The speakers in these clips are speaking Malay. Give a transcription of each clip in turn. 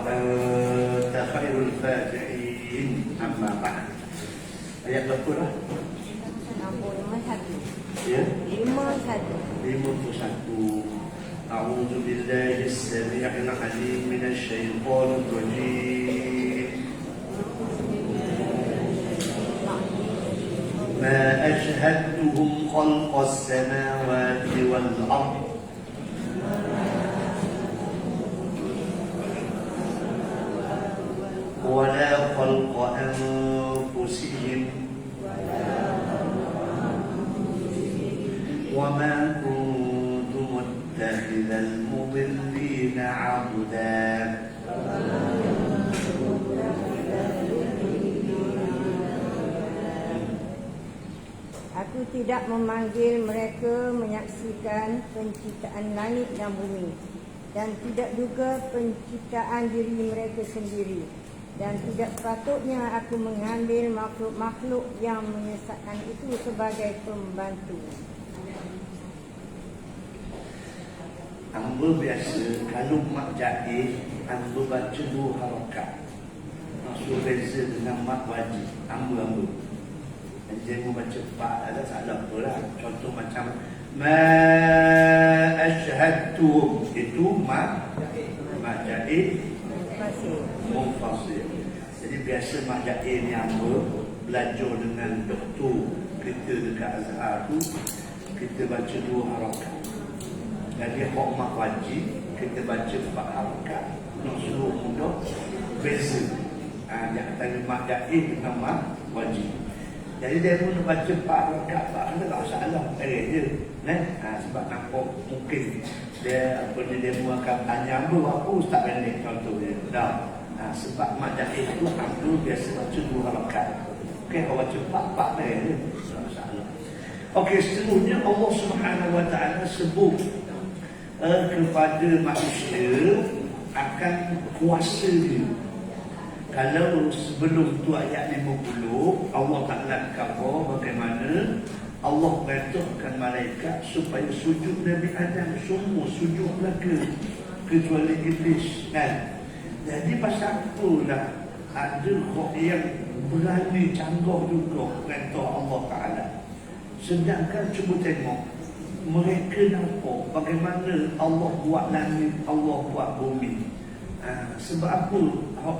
وأنت خير الفاتحين. أما بعد. Ayat berapa lah? 61. Ya? 51. 51. أعوذ بالله السميع العليم من الشيطان الرجيم. ما أشهدتهم خلق السماوات والأرض ولا خلق أنفسهم وما كنت متخذ المضلين عضدا. Aku tidak memanggil mereka menyaksikan penciptaan langit dan bumi, dan tidak juga penciptaan diri mereka sendiri, dan tidak sepatutnya aku mengambil makhluk-makhluk yang menyesatkan itu sebagai pembantu. Hamba biasa kalau mak jahil, hamba baca 2 harakat. Maksud beza dengan mak wajib. Hamba. Jadi dia membaca 4 ada salah pula. Contoh macam ma asyhadtu, itu mak jahil munfasil. Jadi biasa mak jahil ni hamba belajar dengan doktor kita dekat Azhar tu, kita baca 2 harakat. Jadi hak mak wajib kita baca 4 harakat. Nak suruh mudah beza. Dia kata mak jahil dengan mak wajib. Jadi dia pun baca 4 rakaat, tak salah. Dia sebab nampak mungkin dia akan tanya apa ustaz pendek contoh dia. Sebab mak jahil tu aku biasa baca 2 rakaat. Okey, kalau baca 4 dia tak salah. Okey, seterusnya Allah Subhanahu Wa Taala sebut kepada manusia akan kuasa dia. Kalau sebelum tu ayat 50, Allah Ta'ala kata bagaimana Allah perintahkan malaikat supaya sujud Nabi Adam. Semua sujud belaka kecuali Iblis, kan? Jadi pasal itulah ada orang yang berani canggah juga perintah Allah Ta'ala. Sedangkan cuba tengok, mereka nampak bagaimana Allah buat langit, Allah buat bumi. Sebab apa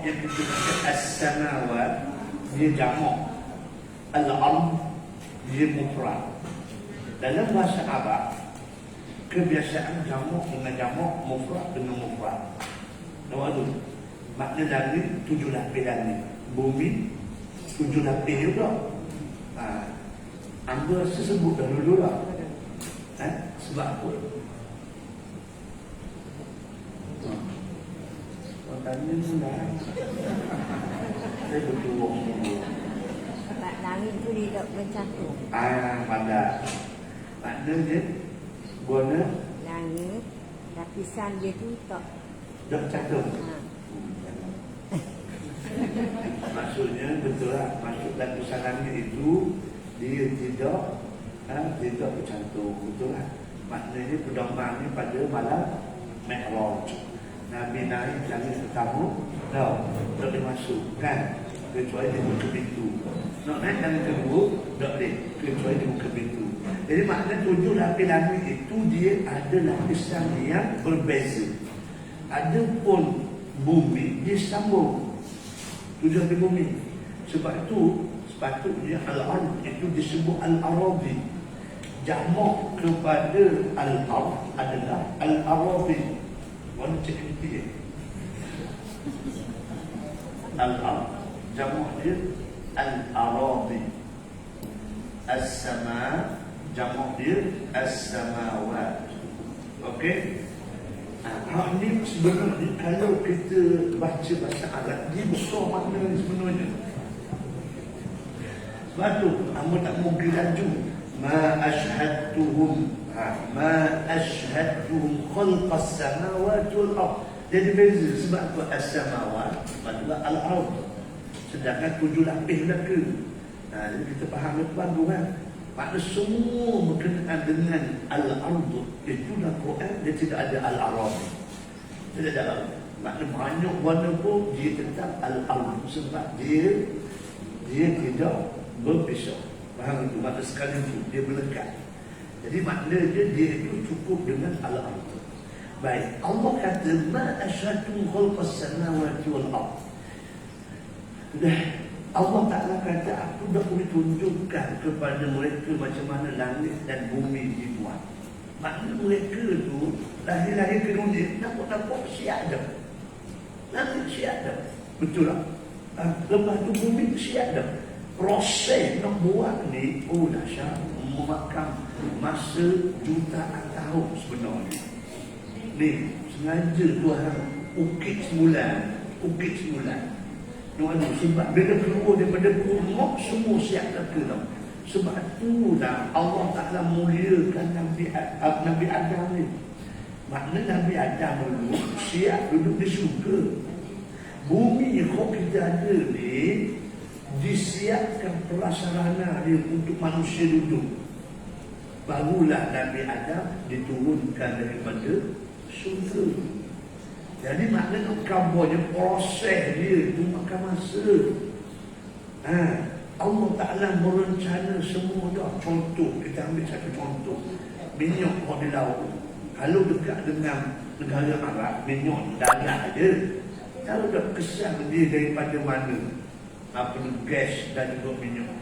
yang kita kata as-samawat dia jamak, al-ard dia mufrad. Dalam bahasa Arab kebiasaan jamak dengan jamak, mufrad dengan mufrad. Nampak tu? Makna langit 7 lapis langit, bumi 7 lapis juga. Amba sebut dahulu lah. Sebab apa? Tanya sudah. Saya bertuah semua. Sebab langit tu tidak bercampur. Pada maknanya guna Langit, lapisan dia tu tak campur. Maksudnya betul lah. Maksud lapisan langit itu dia tidak bercantum. Betul lah. Maknanya pedoman ni pada malam Mi'raj. Nabi naik langit pertama, tak boleh masuk, kan? Kecuali dia buka pintu. Nak naik langit kedua, tak boleh, kecuali dia buka pintu. Jadi makna 7 lapis langit itu dia ada lapisan yang berbeza. Ada pun bumi dia sambung 7 lapis bumi. Sebab itu sepatutnya al-ard itu disebut al-aradi. Jamak kepada al-ard adalah al-aradi. Mana cakap dia? Al-ard jamak dia al-aradi. As-sama jamak dia as-samawat. Okey? Hak ni sebenarnya kalau kita baca bahasa Arab dia besar makna ni sebenarnya. Sebab tu hamba tak mungkin laju. Ma ashhadtuhum khalqas samawati wal ard. Jadi beza sebab tu as-samawat maksudnya al-ard. Sedangkan 7 lapis belaka. Jadi kita faham depan tu kan. Makna semua berkenaan dengan al-ard itu dalam Quran dia tidak ada al-arad. Tidak ada al-arad. Makna banyak warna pun dia tetap al-ard, sebab dia tidak berpisah. Faham itu? Makna sekali itu dia melekat. Jadi maknanya dia itu cukup dengan al-ard. Baik, Allah kata ma asyhadu khalqas samawati wal ard. Allah Ta'ala kata aku dah boleh tunjukkan kepada mereka macam mana langit dan bumi dibuat. Makna mereka tu lahir-lahir ke dunia nampak siap dah. Langit siap dah. Betul tak? Lepas tu bumi siap dah. Proses nak buat ni dahsyat, memakan masa jutaan tahun sebenarnya. Ni sengaja Tuhan ukit semula. Tuhan sebab bila keluar daripada rumah semua siap dah ke tau. Sebab tu dah Allah Ta'ala muliakan Nabi Adam ni. Makna Nabi Adam dulu siap duduk di syurga. Bumi yang kita ada ni disiapkan prasarana dia untuk manusia duduk. Barulah Nabi Adam diturunkan daripada syurga. Jadi maknanya kabarnya proses dia itu makan masa. Allah Ta'ala merencana semua dah. Contoh, kita ambil satu contoh. Minyak kau di laut. Kalau dekat dengan negara Arab, minyak darat je. Kalau dah kesan dia daripada mana? Apa ni, gas dan juga minyak.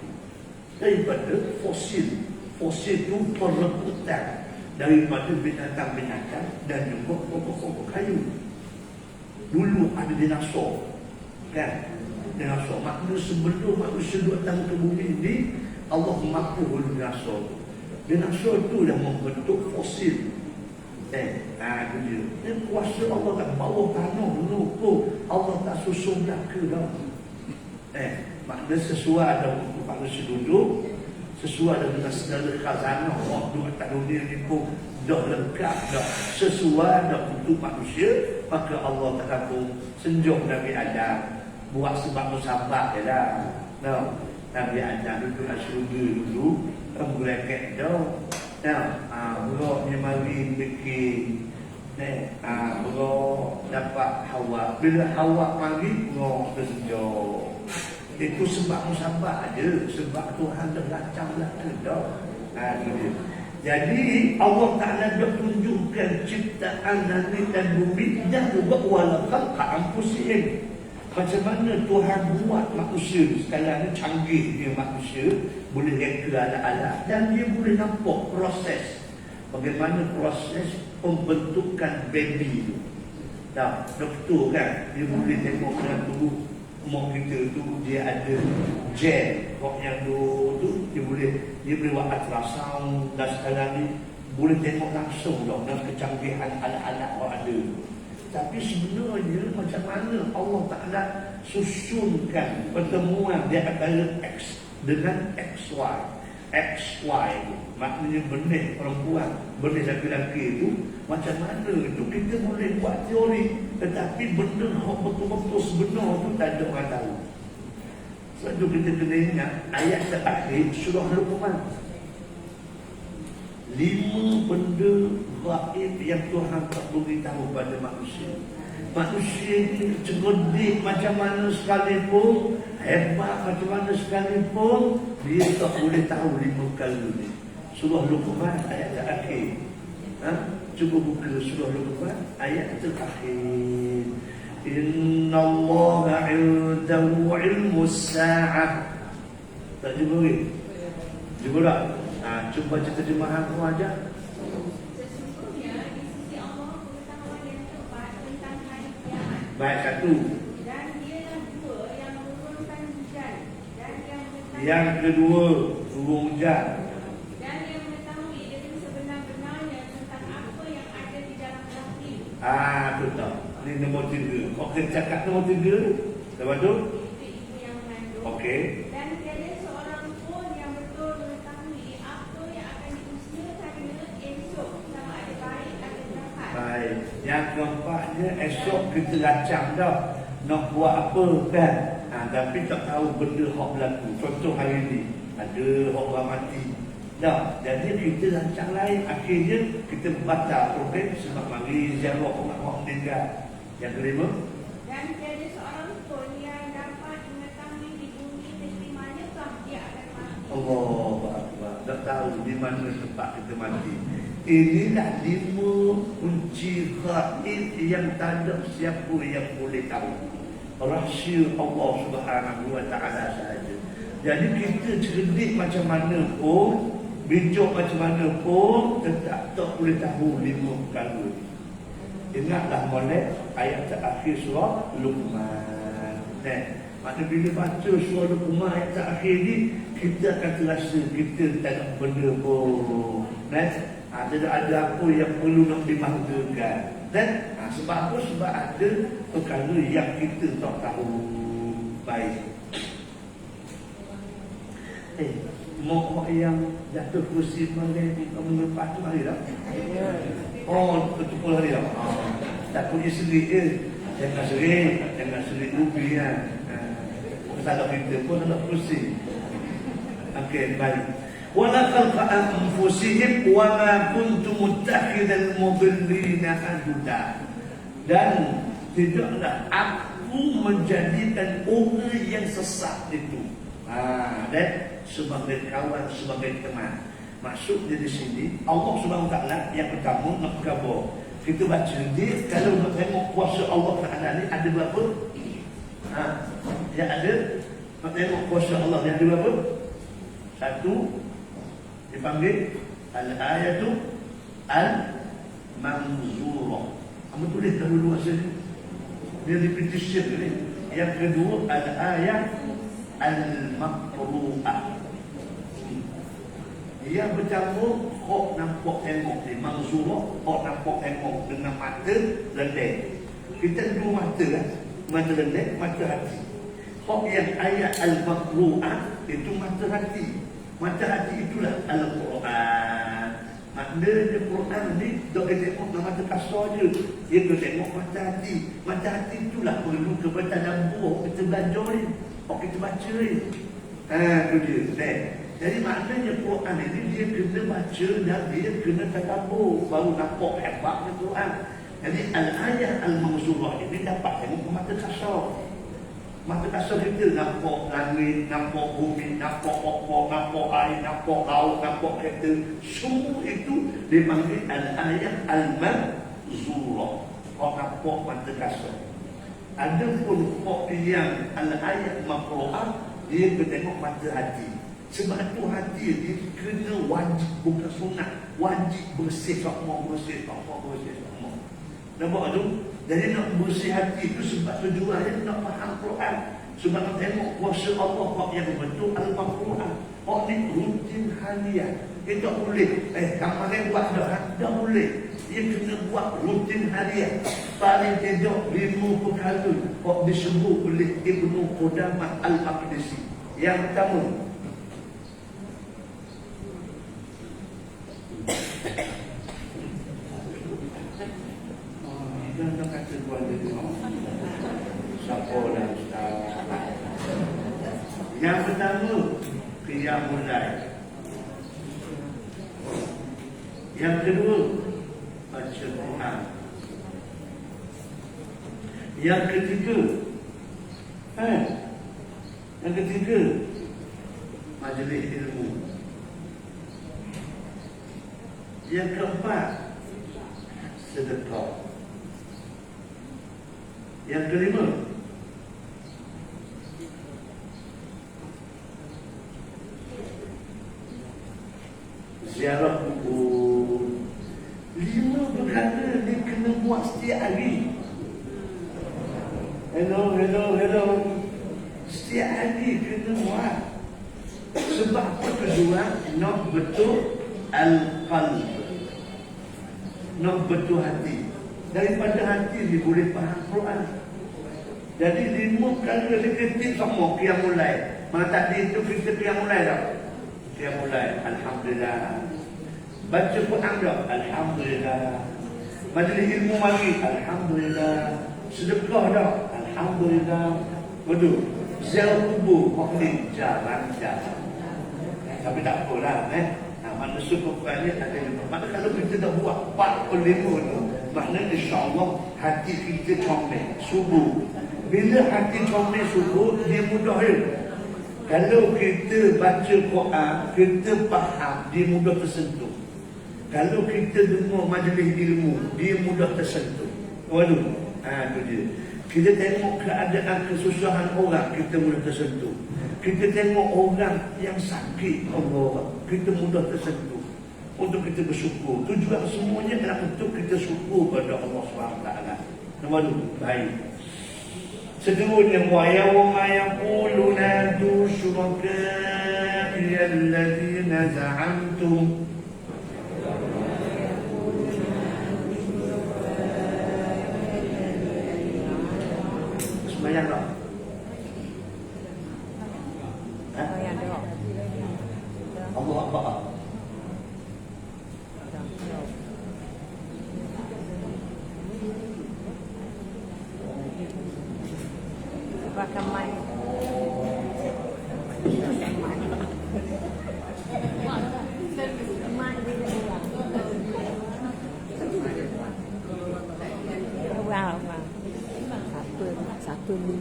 Daripada fosil. Fosil itu perebutan daripada binatang-binatang dan juga pokok-pokok kayu. Dulu ada dinosaur, kan? Dinosaur. Makna sebelum manusia duduk atas muka bumi ini, Allah mampu dinosaur. Dinosaur itu dah membentuk fosil. Itu dia. Dan kuasa Allah tak bawah tanah dulu pun Allah tak susun dah ke dah. Makna sesuai dah untuk manusia duduk, sesuai dengan segala khazanah waktu atas dunia ni pun dah lengkap dah, sesuai dah untuk manusia. Maka Allah Ta'ala pun senjung Nabi Adam buat sebab musabak je dah. Nabi Adam duduk nak syurga dulu, berleket dah. Buruk ni mari bikin buruk dapat Hawa. Bila Hawa mari buruk tersenjung. Itu sebab musabak aja, sebab Tuhan dah lacang dah. Jadi Allah Ta'ala dah tunjukkan ciptaan langit dan bumi dan juga walakal ka'ampusin. Macam mana Tuhan buat manusia sekarang ni canggih dia manusia, boleh reka alat-alat dan dia boleh nampak proses. Bagaimana proses pembentukan baby tu. Doktor kan, dia boleh tengok dengan tubuh mak kita tu dia ada gel kok yang tu dia boleh buat ultrasound dan sekarang ni boleh tengok langsung dah dengan kecanggihan alat-alat yang ada. Tapi sebenarnya macam mana Allah Ta'ala susunkan pertemuan di antara X dengan XY. XY maknanya benih perempuan, benih laki-laki itu macam mana itu kita boleh buat teori, tetapi benda yang betul-betul sebenar itu tak ada orang tahu. Sebab itu kita kena ingat ayat terakhir surah Luqman. 5 benda gaib yang Tuhan tak beritahu pada manusia. Manusia ini cerdik macam mana sekalipun, hebat macam mana sekalipun, dia tak boleh tahu 5 perkara ni. Surah Luqman ayat terakhir. Cuba buka surah Luqman ayat terakhir. Inna Allah 'indahu 'ilmus sa'ah. Tak jumpa ni? Jumpa tak? Cuba baca terjemahan kau aja. Sesungguhnya di sisi Allah pengetahuan yang tepat tentang hari kiamat. Baik, satu. Dan dia yang kedua yang menurunkan hujan dan yang mengetahui Yang kedua, turun hujan. dan yang mengetahui dengan sebenar-benarnya tentang apa yang ada di dalam hati. Betul. Ini nombor 3. Kau kena cakap nombor 3. Lepas tu? Ibu yang mengandung. Okey. Dan tiada seorang pun yang betul mengetahui apa yang akan diusahakannya esok, sama ada baik atau jahat. Baik. Yang keempatnya, esok kita lacang dah nak buat apa kan. Tapi tak tahu benda hak berlaku. Contoh hari ni ada orang mati. Jadi kita lancang lain. Akhirnya kita batal program sebab mari ziarah orang meninggal. Yang kelima, Dan tiada seorang pun yang dapat mengetahui di bumi negeri manakah dia akan mati. Allahu Akbar. Tak tahu di mana tempat kita mati. Inilah 5 kunci gaib yang tak ada siapa yang boleh tahu. Rahsia Allah Subhanahu Wa Taala sahaja. Jadi kita cerdik macam mana pun, bijak macam mana pun, tetap tak boleh tahu 5 perkara. Ingatlah molek ayat terakhir surah Luqman. Maka bila baca surah Luqman ayat terakhir ni, kita akan terasa kita tak ada benda pun. Ada apa yang perlu nak dibanggakan. Sebab apa? Sebab ada perkara yang kita tak tahu. Baik. Mak yang jatuh kursi malam ni kamu lepas tu hari dah? Oh, betul hari dah. Tak punya serik jangan serik ubi kan. Tak ada kita pun ada kursi. Okey, baik. Wala khalqa anfusihim wa ma kuntum muttakhidal mudillina aduda. Dan tidaklah aku menjadikan orang yang sesat itu. Dan sebagai kawan, sebagai teman. Maksudnya di sini Allah Subhanahu Wa Taala yang pertama nak khabar. Kita baca dia kalau nak tengok kuasa Allah Taala ni ada berapa? Yang ada nak tengok kuasa Allah yang ada berapa? Satu dipanggil al-ayatu al-manzurah. Kamu tulis dahulu asal dia repetition ni. Yang kedua al-ayat al-maqru'ah. Yang pertama, hok nampak tengok ni, manzurah, hok nampak tengok dengan mata lendek. Kita dua mata kan, mata lendek, mata hati. Hok yang ayat al-maqru'ah itu mata hati. Mata hati itulah Al-Quran. Maknanya Quran ni tak boleh tengok dengan mata kasar je. Dia kena tengok mata hati. Mata hati itulah perlu kepada tadabbur kita belajar ni. Kita baca ni. Itu dia. Jadi maknanya Quran ini dia kena baca dan dia kena tadabbur baru nampak hebatnya Quran. Jadi al-ayat al-manzurah ini dapat tengok mata kasar. Mata kasar kita nampak langit, nampak bumi, nampak pokok, nampak air, nampak laut, nampak kereta. Semua itu dipanggil al-ayat al-manzurah. Kau nampak mata kasar. Ada pun kok yang al-ayat maqru'ah, dia kena tengok mata hati. Sebab itu hati dia kena wajib, bukan sunat, wajib bersih sama, bersih sama, bersih sama. Nampak tu? Jadi nak bersih hati itu sebab tujuannya nak faham Quran. Sebab nak tengok kuasa Allah yang betul al-Quran. Kok ni rutin harian. Dia tak boleh. Kamu buat dah? Tak boleh. Dia kena buat rutin harian. Paling tidak 5 perkara. Kok disebut oleh Ibnu Qudamah Al-Maqdisi. Yang pertama, jangan kata buat dia siapa dah Ustaz. Yang pertama, qiyamul lail. Yang kedua, baca Quran. Yang ketiga, majlis ilmu. Yang keempat, sedekah. Yang kelima, ziarah kubur. 5 perkara dia kena buat setiap hari. Hello. Setiap hari kena buat. Sebab apa tujuan? Nak betul al-qalb. Nak betul hati. Daripada hati dia boleh faham Quran. Jadi 5 perkara dia kritik semua qiyamul lail. Mana tadi itu kita qiyamul lail dah. Qiyamul lail, alhamdulillah. Baca Quran dah, alhamdulillah. Majlis ilmu mari, alhamdulillah. Sedekah dah, alhamdulillah. Betul. Ziarah kubur, maknanya jarang-jarang. Tapi tak apalah, manusia kekurangannya tak ada. Maka kalau kita dah buat 4 per 5 tu, maknanya insya-Allah hati kita comel subuh. Bila hati comel subuh, dia mudah ya. Kalau kita baca Quran, kita faham, dia mudah tersentuh. Kalau kita dengar majlis ilmu, dia mudah tersentuh. Waduh, tu dia. Kita tengok keadaan kesusahan orang, kita mudah tersentuh. Kita tengok orang yang sakit, Allah, kita mudah tersentuh. Untuk kita bersyukur. Tujuan semuanya adalah untuk kita syukur pada Allah SWT. Nombor 2, baik. Seterusnya, wa yawma yaqulu nadu syuraka'i alladhina za'amtum. Semayang tak? Yang doa. Allah Akbar. Pakai mic. Wow, wow. Satu ni.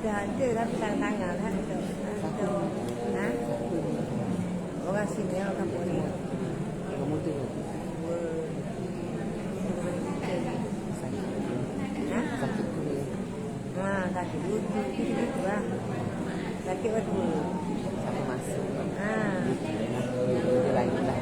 Dah ada lah tanda tangan lah tu. Ha? Orang sini orang kampung ni. Kamu tengok Ha? sakit tu ya. Sakit dulu gitu lah. Sakit waktu. Sama masa. Ha. Dia lain lah.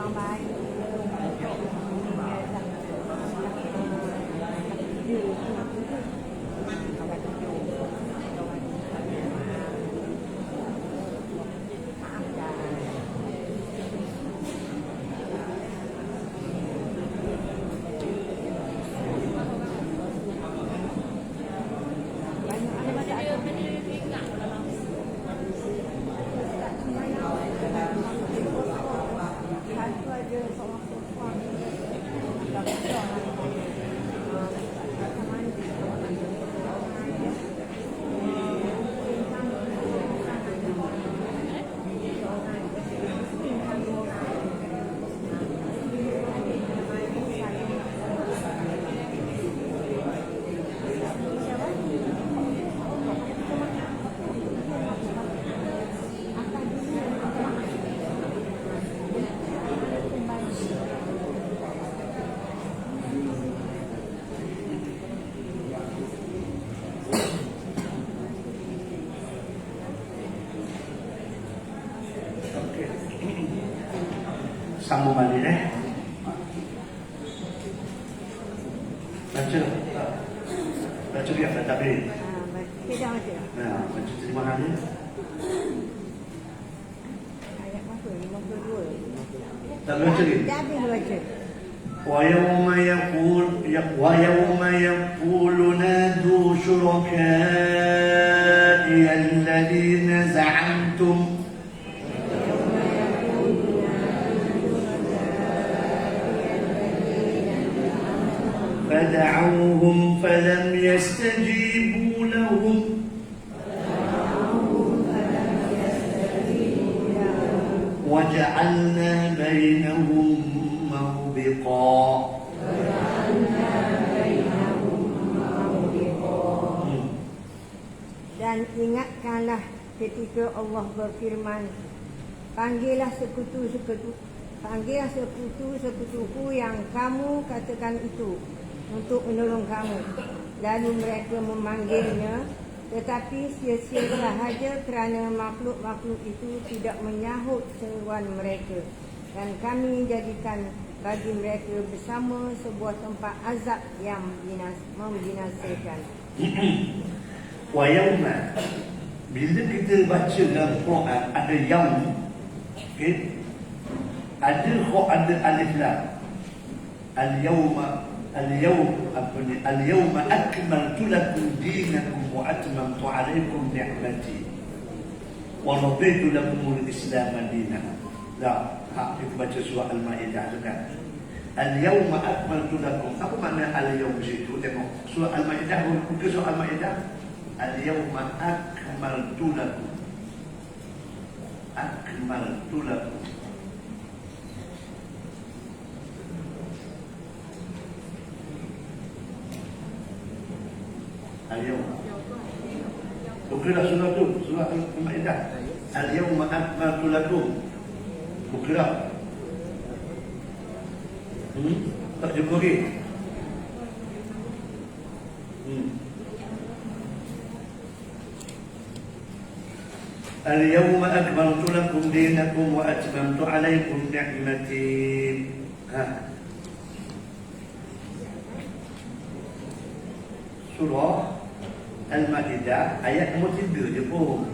orang baik. Sambung balik baca baca biar tak habis. Kita baca. Baca terima kasih. Ayat berapa? 52. Tak baca lagi. Dah habis baca. ويوم يقول نادوا شركائي الذين زعمتم فدعوهم فلم يستجيبوا لهم وجعلنا بينهم موبقا. Dan ingatkanlah ketika Allah berfirman, panggillah sekutu-sekutuku yang kamu katakan itu untuk menolong kamu. Lalu mereka memanggilnya, tetapi sia-sia sahaja kerana makhluk-makhluk itu tidak menyahut seruan mereka. Dan kami jadikan bagi mereka bersama sebuah tempat azab yang membinasakan. Wa yauma, bila kita baca dalam Quran ada yaum, okay? Ada kok ada alif lam. Al-yawma akmaltu lakum dinakum wa atmamtu alaykum ni'mati wa raditu lakum al-islam dinan. Dah, kita baca surah Al-Maidah tu kan. Al-yawma akmaltu lakum. Apa makna al-yawm situ? Tengok surah Al-Maidah, buka surah Al-Maidah. Al-yawma akmaltu lakum. Akmaltu lakum. Al-yawma. Bukalah surah tu, surah Al-Maidah. Al-yawma akmaltu lakum. Bukalah. Tak jumpa lagi. اليوم أكملت لكم دينكم وأتممت عليكم نعمتي. Surah Al-Maidah ayat nombor 3 je pun.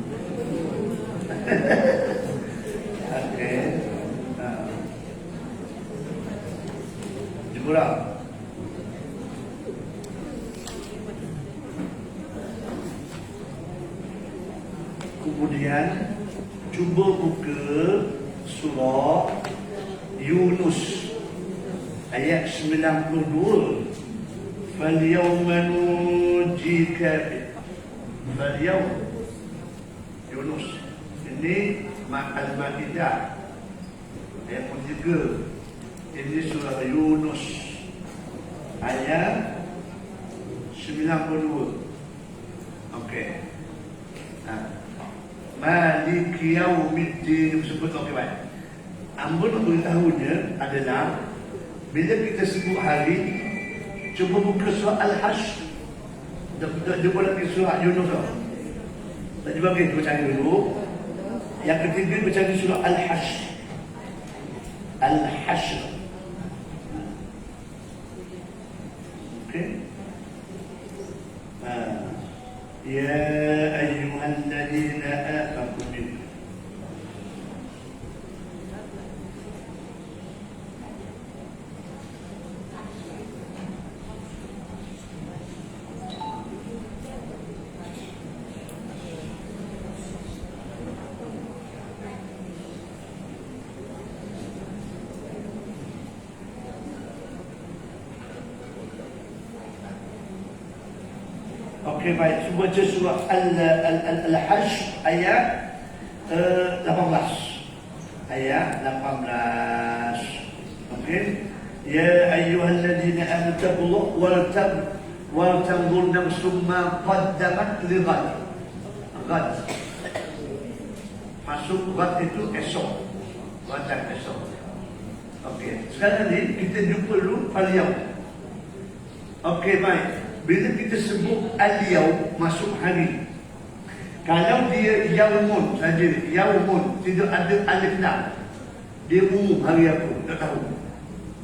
Okey. Jumlah. Kemudian cuba buka surah Yunus ayat 92. فَالْيَوْمَ نُنْجِيكَ فَالْيَوْمَ Yunus. Ini Al-Maidah ayat 3. Ini surah Yunus ayat 92. Okey. Malik Yaumiddin sebut okey baik. Ambon beritahunya adalah bila kita sebut hari, cuba buka surah Al-Hashr. Jumpa lagi surah Yunus. Tak jumpa lagi, kita cari dulu. Yang ketiga kita cari surah Al-Hashr Al-Hashr. Okey. Ya ayyuhalladzina amanu. Okey, baik. Cuba baca surah Al-Hajj ayat 18. Ayat 18. Okey. Ya ayyuhalladzina amanu taqullaha wal tanzur nafsum ma qaddamat lighad. Ghad. Masuk ghad itu esok. Ghad esok. Okey. Sekarang ni kita jumpa dulu al-yaum. Okey, baik. Bila kita sebut al-yaum, masuk hari. Kalau dia yaumun saja, yaumun, tidak ada alif lam, dia umum hari apa, tak tahu.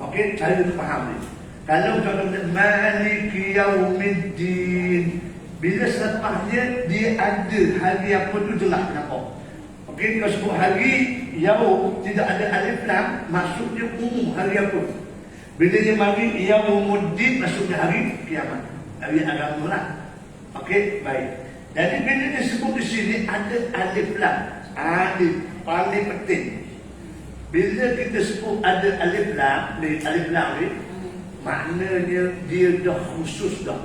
Okey, cara tu faham ni. Kalau contohnya maliki yaumiddin, bila selepasnya dia ada hari apa tu jelas nampak. Okey, kalau sebut hari yaum tidak ada alif lam, maksudnya umum hari apa. Bila dia mari yaumuddin, maksudnya hari kiamat. Hari agama lah. Okey, baik. Jadi bila disebut di sini ada alif lam. Alif paling penting. Bila kita sebut ada alif lam ni, maknanya dia dah khusus dah.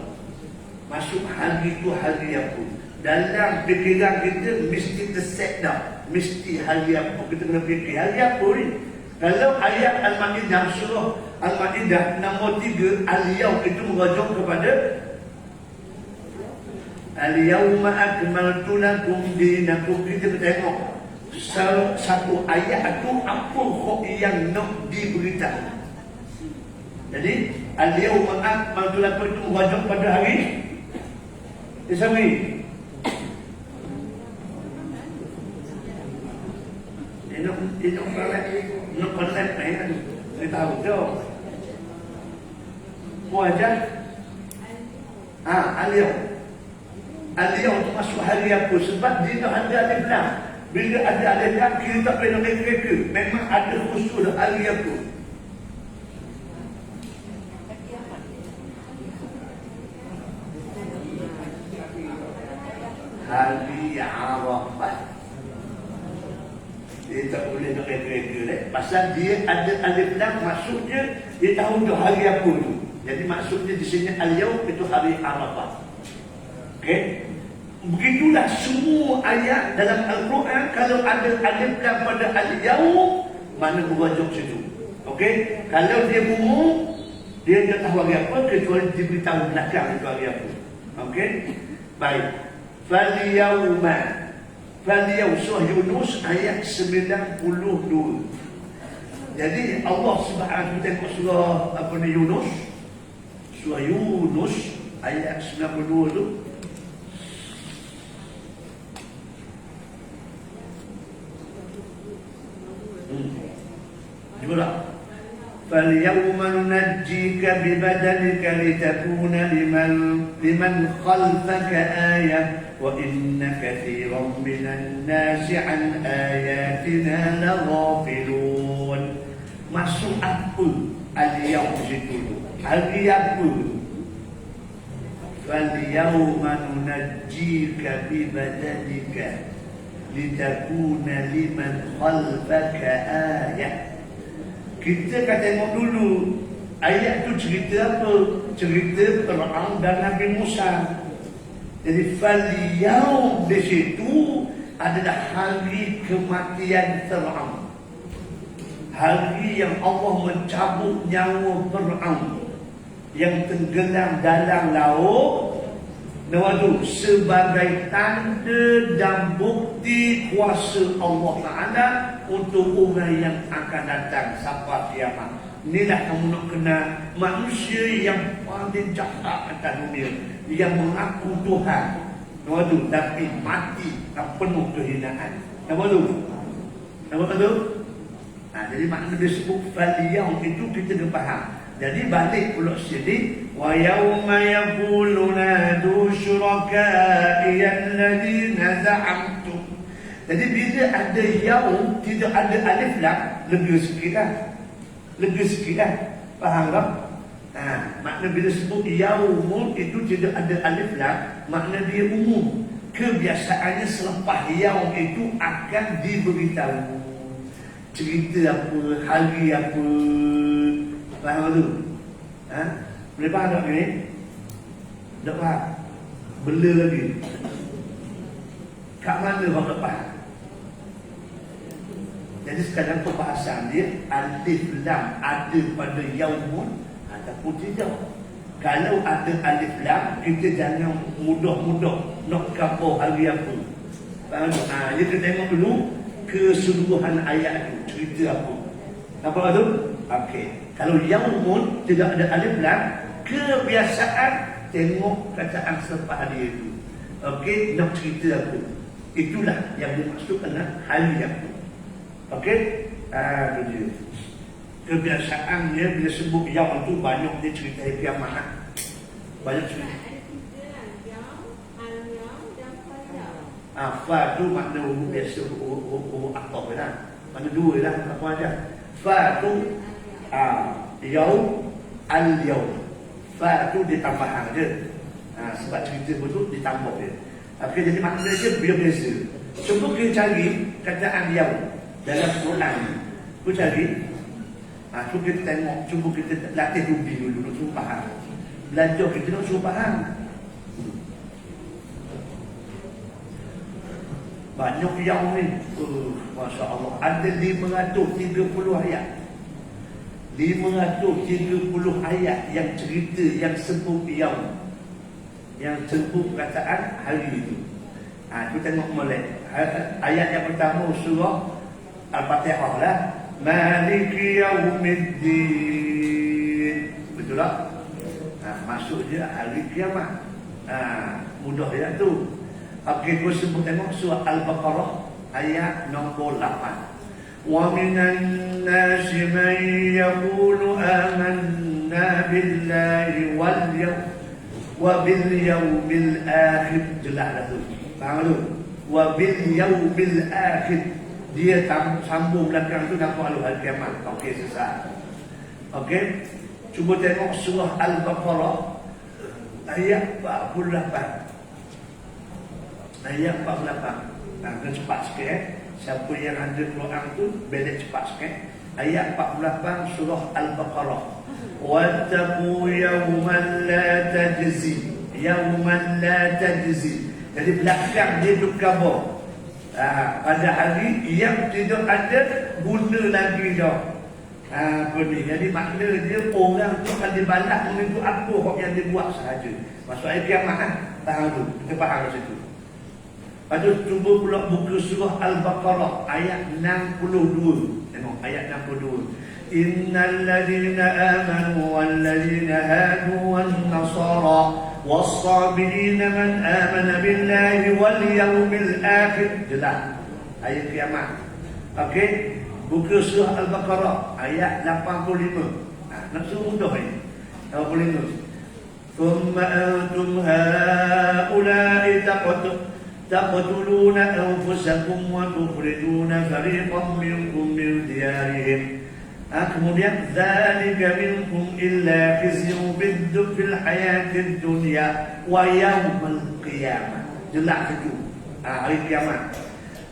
Masuk hari tu hari apa. Dalam fikiran kita mesti terset dah. Mesti hari apa. Kita kena fikir hari apa ni. Kalau ayat Al-Ma'idah, surah Al-Ma'idah nombor 3, al-yaum itu merujuk kepada al-yawma akmaltu lakum dinakum. Kita tengok satu ayat itu apa yang nak diberitahu. Jadi al-yawma akmaltu lakum itu merujuk pada hari Islam. Ini nak konten kan? Saya tahu tu. Wajah. Al-yaum. Al-yaum itu masuk hari apa? Sebab dia tak ada alif lam. Bila ada alif lam, kita tak boleh nak reka. Memang ada khusus hari apa. Hari Arafah. Dia tak boleh nak reka. Pasal dia ada alif lam, maksudnya dia tahu tu hari apa tu. Jadi maksudnya di sini al-yaum itu hari Arafah. Okey. Begitulah semua ayat dalam Al-Quran, kalau ada alif lam pada al-yaum, mana merujuk situ. Okey. Kalau dia umum, dia tak tahu hari apa kecuali diberitahu belakang itu hari apa. Okey. Baik. Fal-yawma. Fal-yawm surah Yunus ayat 92. Jadi Allah Subhanahu tengok surah apa ni Yunus. Surah Yunus ayat 92 tu. Juga. فَالْيَوْمَ نُنَجِّيكَ بِبَدَنِكَ لِتَكُونَ لِمَنْ خَلْفَكَ آيَةً وَإِنَّ كَثِيرًا مِنَ النَّاسِ عَنْ آيَاتِنَا لَغَافِلُونَ. Masuk apa al-yaum situ? Hari apa? فَالْيَوْمَ نُنَجِّيكَ بِبَدَنِكَ لِتَكُونَ لِمَنْ خَلْفَكَ آيَةً. Kita akan tengok dulu ayat tu cerita apa? Cerita Fir'aun dan Nabi Musa. Jadi fal-yaum di situ adalah hari kematian Fir'aun. Hari yang Allah mencabut nyawa Fir'aun yang tenggelam dalam laut Nawadu sebagai tanda dan bukti kuasa Allah Ta'ala untuk orang yang akan datang sampai kiamat. Inilah kamu nak kenal manusia yang paling jahat atas dunia, yang mengaku Tuhan. Nawadu tapi mati dan penuh kehinaan. Nawadu. Jadi makna dia sebut faliyam itu kita kena faham. Jadi balik pula sini, wa yauma yaqulu nadu syuraka'i alladhina za'amtum. Jadi bila ada yaum tidak ada alif lam, lega sikit lah. Lega sikit lah. Faham tak? Makna bila sebut yaumun itu tidak ada alif lam, makna dia umum. Kebiasaannya selepas yaum itu akan diberitahu cerita apa, hari apa. Faham tu? Boleh faham tak ni? Tak faham? Bela lagi. Kat mana orang tak faham? Jadi sekarang perbahasan dia alif lam ada pada yaumun ataupun tidak. Kalau ada alif lam, kita jangan mudah-mudah nak kapur hari apa. Faham tak? Kita tengok dulu keseluruhan ayat itu, cerita apa. Nampak tu? Okey. Kalau yaumun tidak ada alif lam, kebiasaan tengok kataan selepas dia itu. Okey, nak cerita apa. Itulah yang dimaksudkan dengan hari apa. Okey? Itu dia. Kebiasaannya bila sebut yaum itu banyak dia cerita hari kiamat. Banyak cerita. Fa tu makna huruf biasa, huruf akhir lah. Makna dua lah, apa aja. Fa tu yaum, al-yaum. Fa tu dia tambahan dia. Sebab cerita betul ditambah dia. Okey, jadi makna dia berbeza. Cuba kita cari kataan yaum dalam Quran. Cuba cari. Cuba kita tengok, cuba kita latih rubi dulu, cuba faham. Belajar kita nak cuba faham. Banyak yaum ni. Masya Allah. Ada 530 ayat. 530 ayat yang cerita, yang sebut yaum. Yang sebut kataan hari itu. Kita tengok molek. Ayat yang pertama surah Al-Fatihah lah. Maliki yaumiddin. Betul tak? Masuk je hari kiamat. Mudah ya tu. Okey, aku sebut tengok surah Al-Baqarah ayat nombor 8. Wa minan nasi man yaqulu amanna billahi wal yawmil akhir. Jelas dah tu. Faham tu? Wa bil yawmil akhir. Dia sambung belakang tu nampak lalu hari kiamat. Okey, selesai. Okey. Cuba tengok surah Al-Baqarah ayat 48. Ayat 48. Kena cepat sikit. Siapa yang ada Quran tu balik cepat sikit. Ayat 48 surah Al-Baqarah. Wattaqu yawman la tajzi. Yawman la tajzi. Jadi belakang dia tu khabar. Pada hari yang tidak ada guna lagi dah. Jadi makna dia orang tu akan dibalas mengikut apa yang dia buat sahaja. Maksud ayat kiamat kan? Faham tu? Kita faham kat situ. Lepas tu cuba pula buka surah Al-Baqarah ayat 62. Tengok ayat 62. Innal ladina amanu wal ladina hadu wan nasara was-sabirina man amana billahi wal yawmil akhir. Jelas ayat kiamat. Okey, buka surah Al-Baqarah ayat 85. Nak suruh mudah ni. 85. Thumma antum haula'i تقتلون أنفسكم وتخرجون فريقا منكم من ديارهم. Kemudian ذلك منكم إلا خزي في الحياة الدنيا ويوم القيامة. Jelas itu hari kiamat.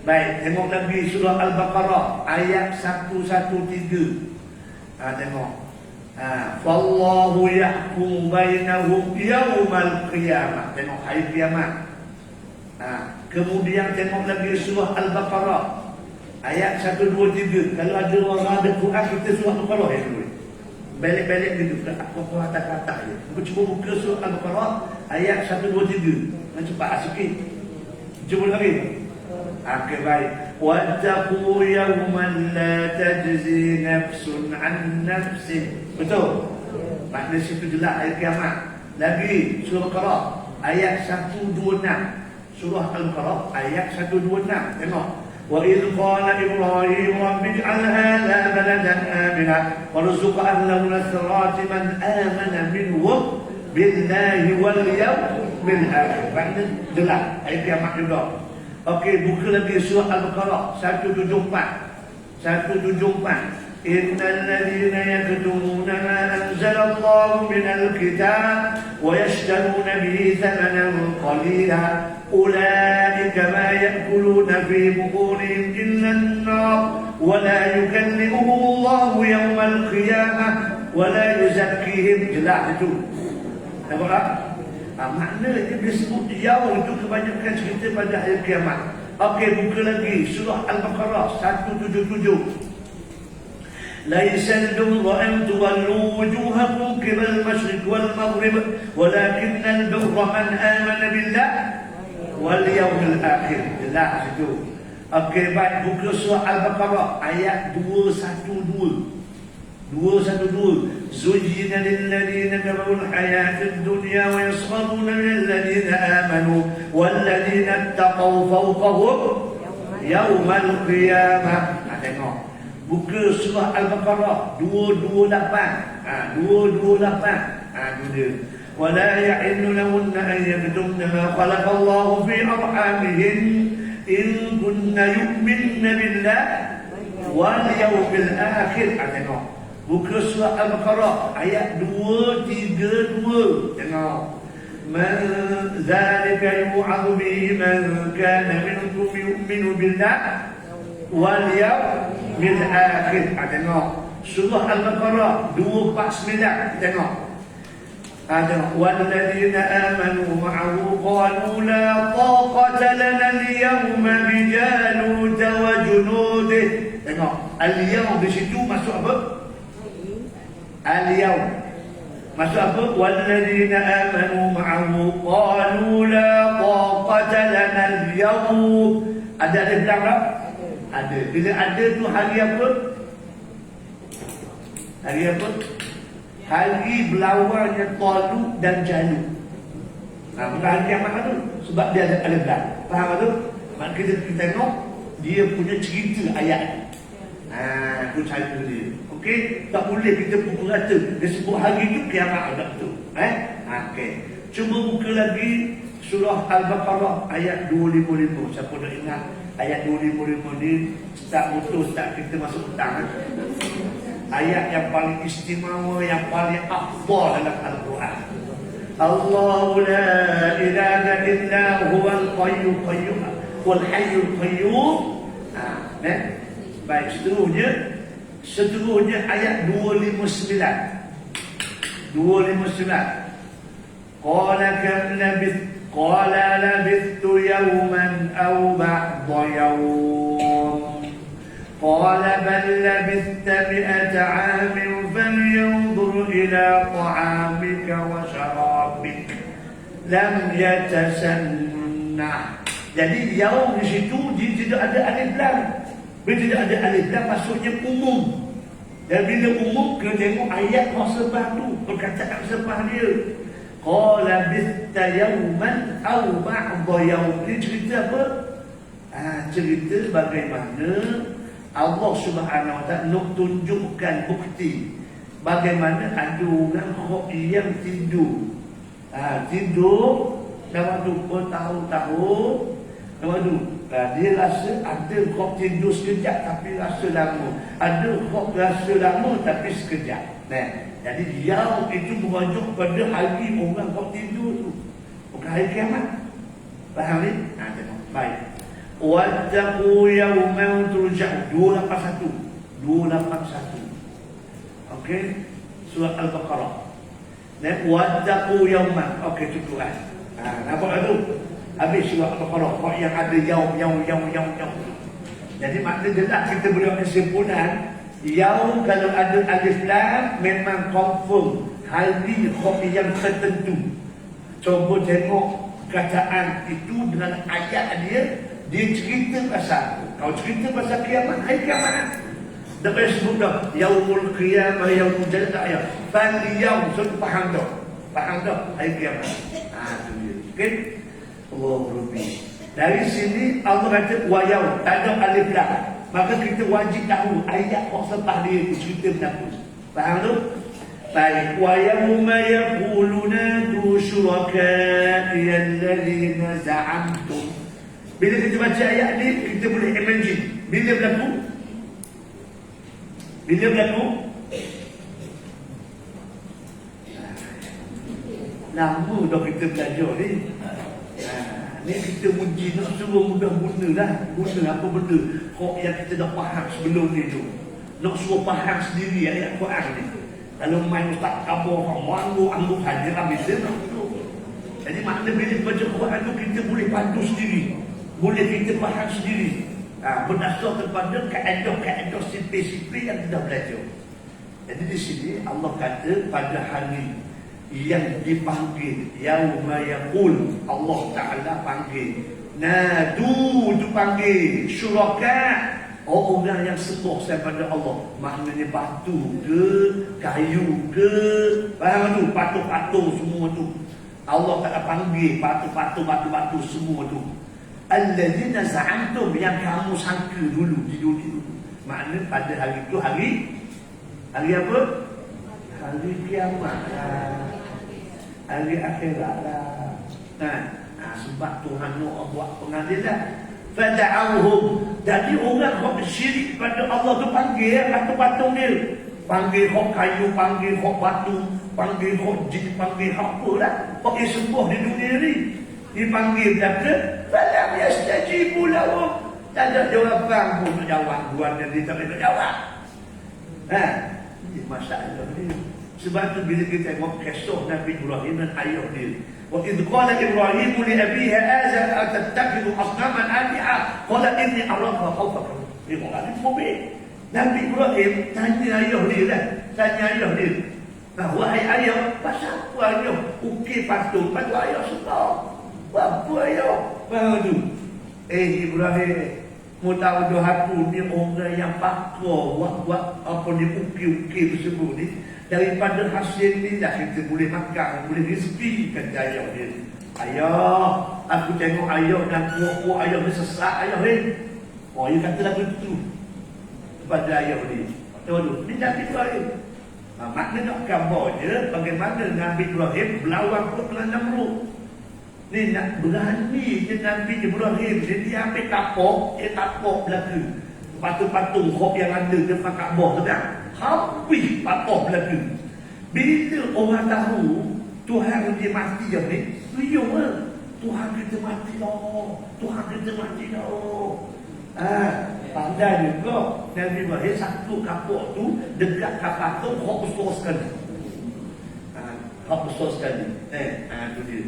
Baik, tengok lagi surah Al-Baqarah ayat 113. Tengok. Fallahu yahkum bainahum yawmal qiyamah. Tengok hari kiamat. Kemudian tengok lagi surah Al-Baqarah ayat 123. Kalau ada orang ada Quran, kita surah Al-Baqarah ya dulu. Balik-balik gitu, apa kata-kata je. Cuba buka surah Al-Baqarah ayat 123. Cepat sikit. Cuba lagi. Okey, baik. Wattaqu yawman la tajzi nafsun an nafsin. Betul? Makna situ jelas ayat kiamat. Lagi surah Al-Baqarah ayat 126. Surah Al-Baqarah ayat 126. Tengok. وإذ قال إبراهيم رب اجعل هذا بلدا آمنا وارزق أهله من الثمرات من آمن منهم بالله واليوم الآخر. Maknanya jelas ayat kiamat juga. Okey, buka lagi surah Al-Baqarah 174. إن الذين يكتمون ما أنزل الله من الكتاب ويشترون به ثمنا قليلا أولئك ما يأكلون في بطونهم إلا النار ولا يكلمهم الله يوم القيامة ولا يزكيهم. Jelas itu. Nampak? Maknanya dia sebut yaum itu kebanyakan cerita pada hari kiamat. Okey, buka lagi surah Al-Baqarah 177. ليس البر أن تولوا وجوهكم قبل المشرق والمغرب ولكن البر من آمن بالله واليوم الآخر. Jelas itu. Okey, baik, buka surah Al-Baqarah ayat 212. زين للذين كفروا الحياة الدنيا ويسخرون من الذين آمنوا والذين اتقوا فوقهم يوم القيامة. Tengok, buka surah Al-Baqarah 228. 228. Itu dia. ولا يحل لهن أن يكتمن ما خلق الله في أرحامهن إن كن يؤمن بالله واليوم الآخر. Tengok, buka surah Al-Baqarah ayat 232. Tengok, من ذلك يوعظ به من كان منكم يؤمن بالله واليوم الآخر. Tengok surah Al-Baqarah 249. Tengok, والذين آمنوا معه قالوا لا طاقة لنا اليوم بجالوت وجنوده. Tengok, al-yawm di situ masuk apa? Al-yawm masuk apa? والذين آمنوا معه قالوا لا طاقة لنا اليوم. Ada alif lam tak? Ada. Bila ada tu hari apa? Hari apa? Hari berlawannya Talut dan Jalut. Bukan hari kiamat tu. Sebab dia ada alif lam. Faham tu? Maka kita tengok dia punya cerita ayat. Itu cerita dia. Okey, tak boleh kita pukul rata. Dia sebut hari tu kiamat ada tu. Okey. Cuba buka lagi surah Al-Baqarah ayat 255. Siapa nak ingat ayat 255 ni start motor, start kita masuk petang. Ayat yang paling istimewa, yang paling afdal dalam Al-Quran. Allahu la ilaha illa huwal qayyum wal hayyul qayyum. Baik, seterusnya ayat 259. Qala kam labith qala labithtu yawman aw ba'da yawm qala bal labithta mi'ata 'amin falyanzur ila ta'amika wa sharabik lam yatasanna. Jadi yaum di situ dia tidak ada alif lam. Bila tidak ada alif lam maksudnya umum. Dan bila umum kena tengok ayat khasabah tu, perkataan khasabah dia. Qala bitta yawman aw ba'da yawm. Ini cerita apa? Cerita bagaimana Allah Subhanahu Wa Taala nak tunjukkan bukti bagaimana ada orang yang tidur. Tidur dalam waktu bertahun-tahun. Waduh, dia rasa ada kok tidur sekejap tapi rasa lama. Ada kok rasa lama tapi sekejap. Jadi yaum itu merujuk pada hari orang kok tidur tu. Bukan hari kiamat. Faham ni? Tengok. Baik. Wattaqu yawman turja'un 281. Okey. Surah Al-Baqarah. Wattaqu yawman. Okey, cukup kan. Nampak tu? Habis surah Al-Baqarah yang ada yaum. Jadi maknanya jelas kita boleh ambil kesimpulan yaum kalau ada alif lam memang confirm hari yang tertentu. Cuba tengok kataan itu dengan ayat dia cerita pasal. Kalau cerita pasal kiamat, hari kiamat. Dah payah sebut dah yaumul qiyamah, yaumul jannah ya. Fal yaum sudah faham dah. Hari kiamat. Itu dia. Okey. Allah Rabbi. Dari sini Allah kata wayau, tak ada alif lam. Maka kita wajib tahu ayat kok selepas dia itu cerita berapa. Faham tu? Baik. Wa yawma yaquluna du syuraka'i alladhina za'amtum. Bila kita baca ayat ni, kita boleh imagine. Bila berlaku? Bila berlaku? Lama dah kita belajar ni. Ni kita uji nak suruh mudah guna lah. Guna apa benda kok yang kita dah faham sebelum ni tu. Nak suruh faham sendiri ayat Quran ni. Kalau main ustaz kabur anggu saja habis dia nak tu. Jadi makna bila baca Quran tu kita boleh pandu sendiri. Boleh kita faham sendiri. Berdasar kepada kaedah-kaedah sipil-sipil yang kita belajar. Jadi di sini Allah kata pada hari yang dipanggil yauma yaqul, Allah Ta'ala panggil nadu, tu panggil syuraka, orang yang sembah daripada Allah, maknanya batu ke kayu ke, faham tu, patung-patung semua tu Allah Ta'ala panggil, batu-batu semua tu, alladzina za'antum, yang kamu sangka dulu di dunia. Maknanya pada hari itu hari apa? Hari kiamat lah, hari akhirat lah. Sebab Tuhan nak buat pengadilan. Fada'auhum, jadi orang yang bersyirik pada Allah tu panggil patung-patung dia. Panggil hok kayu, panggil hok batu, panggil hok jin, panggil apa lah. Hok yang sembuh di dunia ni. Dipanggil kata, falam yastajibu lahum. Tak ada jawapan pun nak jawab. Buat dia tak boleh jawab. Ini masalah ni. Sebab tu bila kita tengok kisah Nabi Ibrahim dan ayah dia. Wa idh qala Ibrahim li abiha azar atattakhidhu asnaman aliha qala inni araka khawfaka. Ini orang mubin. Nabi Ibrahim tanya ayah dia lah. Wahai ayah, pasal apa ayah ukir patung? Patut ayah suka. Apa ayah? Faham tu? Ibrahim, mu tahu dah aku ni orang yang pakar buat apa ni ukir-ukir tersebut ni. Daripada hasil ni dah kita boleh makan, boleh rezeki, kata ayah dia. Ayah, aku tengok ayah dan puak-puak ayah ni sesat ayah ni. Dia kata lagu itu kepada ayah dia. Tahu tu, ni Nabi Ibrahim. Makna nak gambar je bagaimana Nabi Ibrahim berlawan dengan Namrud. Ni nak berani je Nabi Ibrahim. Dia ambil tapak belaka. Patung-patung khok yang ada depan Kaabah sedang habis patah belaka. Bila orang tahu Tuhan dia mati je ni, riung lah. Tuhan kita mati dah. Pandai juga Nabi Ibrahim satu kapok tu dekat kapal tu khok besar sekali. Tu dia.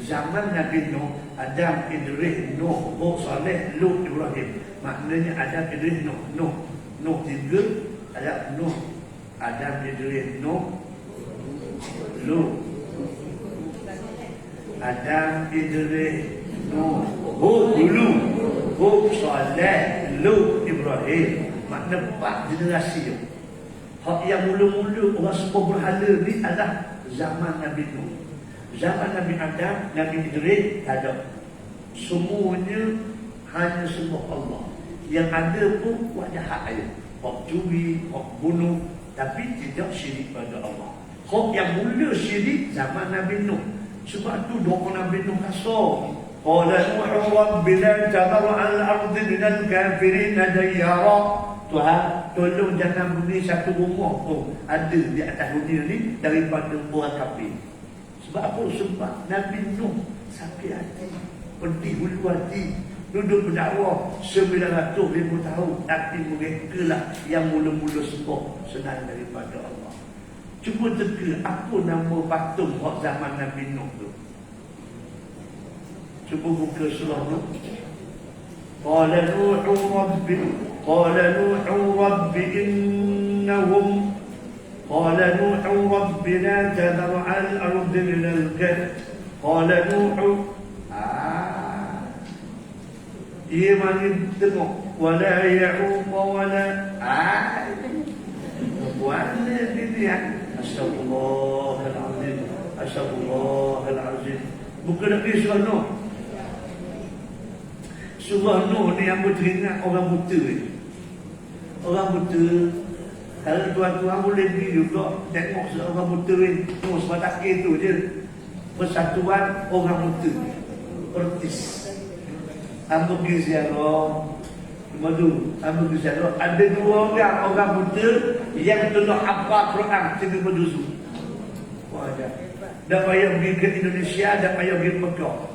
Zaman Nabi Nuh, Adam, Idris, Nuh, Saleh, Lut, Ibrahim. Maknanya Adam, Idris, Nuh tiga. Ada Nuh, Adam, Idris, Nuh, Lut. Adam, Idris, Nuh, Hud dulu, Hud, Saleh, Lut, Ibrahim. Makna 4 generasi. Hak yang mula-mula orang semua berhala ni adalah zaman Nabi Nuh. Zaman Nabi Adam, Nabi Idris tak ada. Semuanya hanya sembah Allah. Yang ada pun buat jahat aja. Hak curi, hak bunuh, tapi tidak syirik pada Allah. Hak yang mula syirik zaman Nabi Nuh. Sebab tu doa Nabi Nuh kasar. Qala Nuh rabbi la tadhar al-ardi minal kafirin dayyara. Tuhan, tolong jangan beri satu rumah pun ada di atas dunia ni daripada orang kafir. Sebab apa? Sebab Nabi Nuh sakit hati, pedih hulu hati, duduk berdakwah 900,000 tahun, tapi mereka lah yang mula-mula sembah selain daripada Allah. Cuba teka apa nama patung zaman Nabi Nuh tu. Cuba buka surah Nuh. Qala Nuh rabbi innahum قال نوح رب لا تذر على الأرض من الكهف قال نوح إيمان الدمع ولا يعوق ولا وأنا بديع أستغفر الله العظيم. Bukan Nabi surah Nuh. Surah Nur ni yang teringat orang buta ni. Orang buta, kalau tuan-tuan boleh pergi juga tengok seorang buta ni. Tengok sebab takkir tu je. Persatuan orang buta. Pertis. Ambil pergi ziarah. Madu, ambil pergi ziarah. Ada 2 orang buta yang tolong hafal Quran 30 juzuk. Wajah. Dah payah pergi ke Indonesia, dah payah pergi ke Mekah.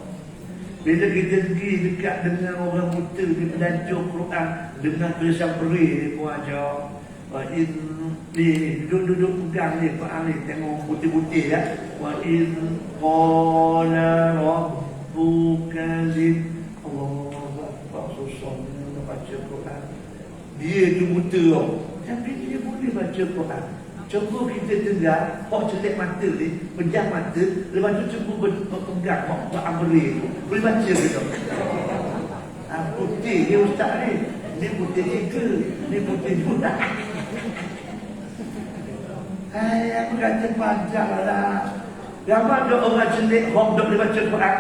Bila kita pergi dekat dengan orang buta, dia belajar Quran dengan tulisan beri ni pun ajar. Ni duduk-duduk pegang ni, Quran ni, tengok putih-putih ya. Wa in qala rabbuka zid. Allah Akbar, susah nak baca Quran. Dia tu buta tau, tapi dia boleh baca Quran. Cuba kita tinggal, hok celik mata ni, pejam mata, lepas tu cuba berpegang hok beri tu. Boleh baca ke tak? Putih dia ustaz ni. Ni putih 3, ni putih 2. Hai, aku kata pajak lah. Ramai ada orang celik hok tak boleh baca Quran.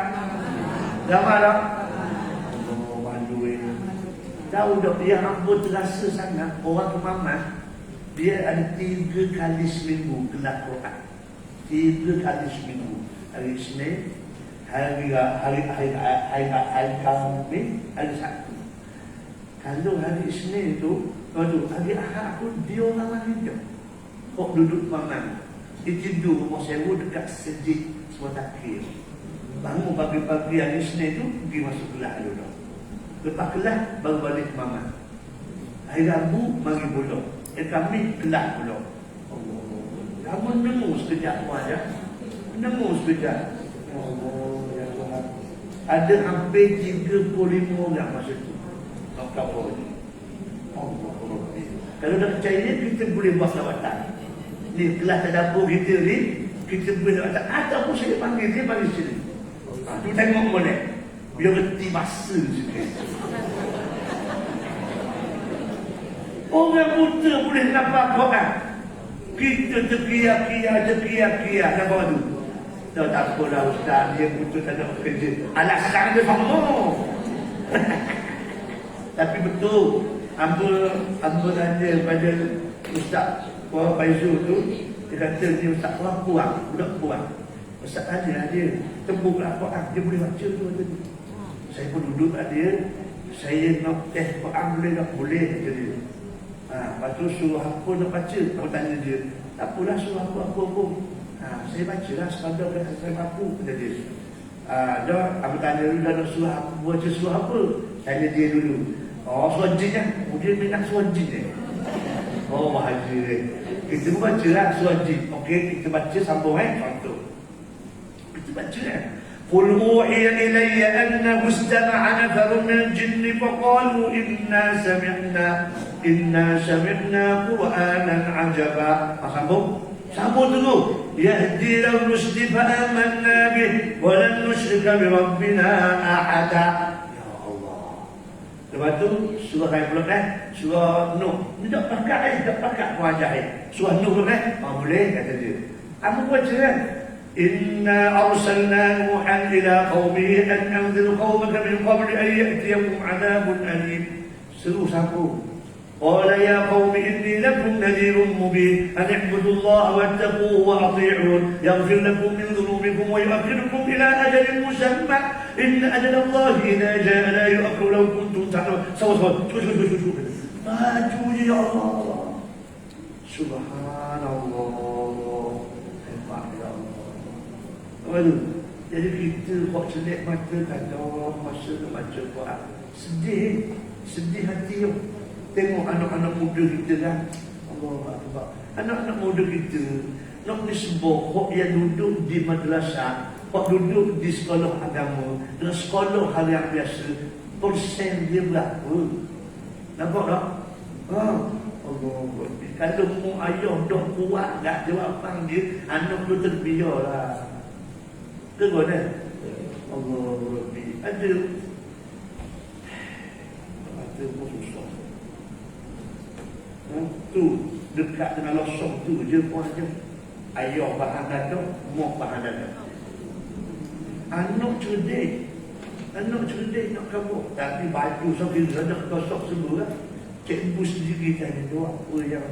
Ramai tak? Oh, malu ni. Tahu tak, yang aku terasa sangat, orang kemaman, dia ada 3 kali seminggu kelas Quran. 3 kali seminggu. Hari Isnin, hari Khamis, hari Sabtu. Kalau hari Isnin tu, hari Ahad pun dia orang lain je. Kok duduk malam. Dia tidur rumah sewa dekat sejid semua takkir. Bangun pagi-pagi hari Isnin tu, pergi masuk kelas dulu. Lepas kelas, baru balik ke malam. Hari Rabu, mari pulang. Kami kelas pula. Allah. Kamu nemu sekejap pun aja. Nemu sekejap. Allah ya Tuhan. Ada hampir 35 orang masa tu. Nak cover ni. Allah. Kalau dah percaya ni, kita boleh buat lawatan. Ni kelas tadabur kita ni, kita boleh lawatan. Ataupun saya panggil dia bagi sini. Tu tengok boleh. Biar reti masa sikit. Orang buta boleh nampak Quran. Kita terkiak-kiak nampak tu. Tak apalah ustaz, dia buta tak nak kerja. Alah sekarang dia faham. Tapi betul, Ambil tanya pada Ustaz Puan Faizul tu, dia kata dia Ustaz Puan, budak Puan. Ustaz tanya dia, tembuk Quran, dia boleh baca tu tadi. Saya pun duduk kat dia, saya nak test Quran boleh tak? Boleh, kata dia. Lepas tu suruh apa nak baca? Aku tanya dia, tak apalah suruh apa pun. Saya baca lah sekadar kata saya mampu, kata dia. Dah, aku tanya dulu dah nak suruh apa, baca suruh apa? Tanya dia dulu. Oh, surah jin kan? Dia minat surah jin ni. Oh, bahagia. Kita pun baca lah surah jin. Okey, kita baca sambung contoh. Kita baca kan? قل أوحي إلي أنه استمع نفر من الجن فقالوا إنا سمعنا قرآنا عجبا. sambung dulu. يهدي إلى الرشد فآمنا به ولن نشرك بربنا أحدا. Ya Allah. Lepas tu surah yang belum surah Nuh. Tak pakat wajah surah Nuh belum boleh kata dia. Apa baca kan? إنا أرسلنا نوحا إلى قومه أن أنذر قومك من قبل أن يأتيكم عذاب أليم. Seru sambung. قال يا قوم إني لكم نذير مبين أن اعبدوا الله واتقوه وأطيعون يغفر لكم من ذنوبكم ويؤخركم إلى أجل مسمى إن أجل الله إذا جاء لا يؤخر لو كنتم تعلمون. شوف maju ya Allah. Subhanallah. Hebat ya Allah. Jadi kita buat celik mata tak ada masa nak baca Quran. Sedih hati. Tengok anak-anak muda kita kan. Allah Akbar. Anak-anak muda kita nak disebut hok yang duduk di madrasah, hok duduk di sekolah agama, dan sekolah hal yang biasa, persen dia berapa? Nampak tak? Allah. Kalau mu ayah dah kuat tak jawapan dia, anak tu terbiarlah. Tengok kan? Allah Rabbi. Ada pun susah. Tu dekat dengan losong tu je pun aja. Ayah bahan dada, mak bahan dada. Anak cerdik. Anak cerdik nak kabur. Tapi baju sambil dah kosok semua lah. Cikgu sendiri tanya tu apa yang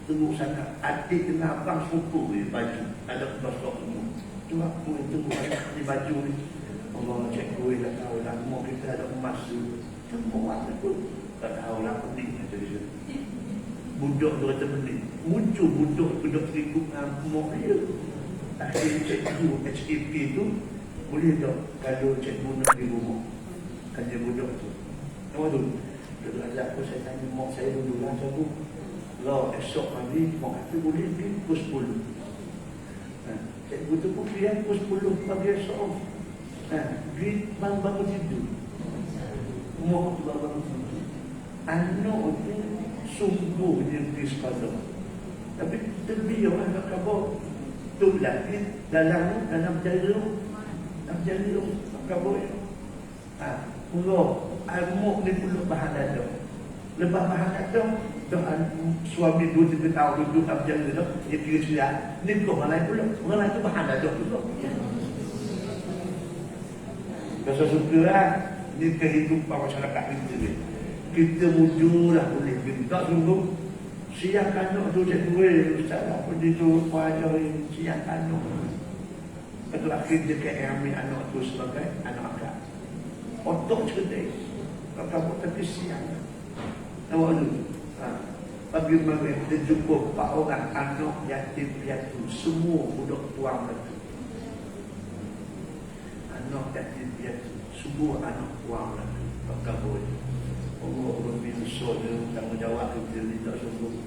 teruk sangat. Adik kena abang sepupu je baju. Ada kosok semua. Tu apa yang teruk sangat di baju ni. Allah cikgu dah tahu lah. Mau kita ada emas tu. Semua ada pun. Tak tahu lah penting macam tu. Budak tu kata penting. Muncul budak duduk serikut dengan mak dia. Akhir cikgu HAP tu boleh tak kalau cikgu nak di rumah kerja budak tu. Apa tu? Dia ajak aku, saya tanya mak saya dulu lah cikgu. Kalau esok pagi mak kata boleh pergi pukul 10. Cikgu tu pun pergi pukul 10 pagi esok. Pergi bangun tidur. Mak tu bangun tidur. Anak tu sungguh dia pergi sekolah. Tapi terbiar nak khabar. Tu lagi dalam jarum. Dalam jarum khabar. Allah amuk ni perlu bahan dada. Lepas bahan dada, suami 2-3 tahun duduk dalam jarum tu, dia kira siap. Ni kau orang lain pula. Orang lain tu bahan dada pula. Rasa suka lah. Ni kehidupan masyarakat kita ni. Kita mujurlah boleh. Tak sungguh. Siang kanuk tu cikgu ustaz apa dia tu ajarin siang kanuk. Betul akhir dia kayak ambil anak tu sebagai anak akak. Otak cerdik. Kamu tapi siang. Awak tu. Bagaimana dia jumpa 4 orang anak yatim piatu. Semua budak tuang itu. Anak yatim piatu. Semua anak tuang itu. Kamu Allah lebih besar dia tanggungjawab kita ni tak sungguh.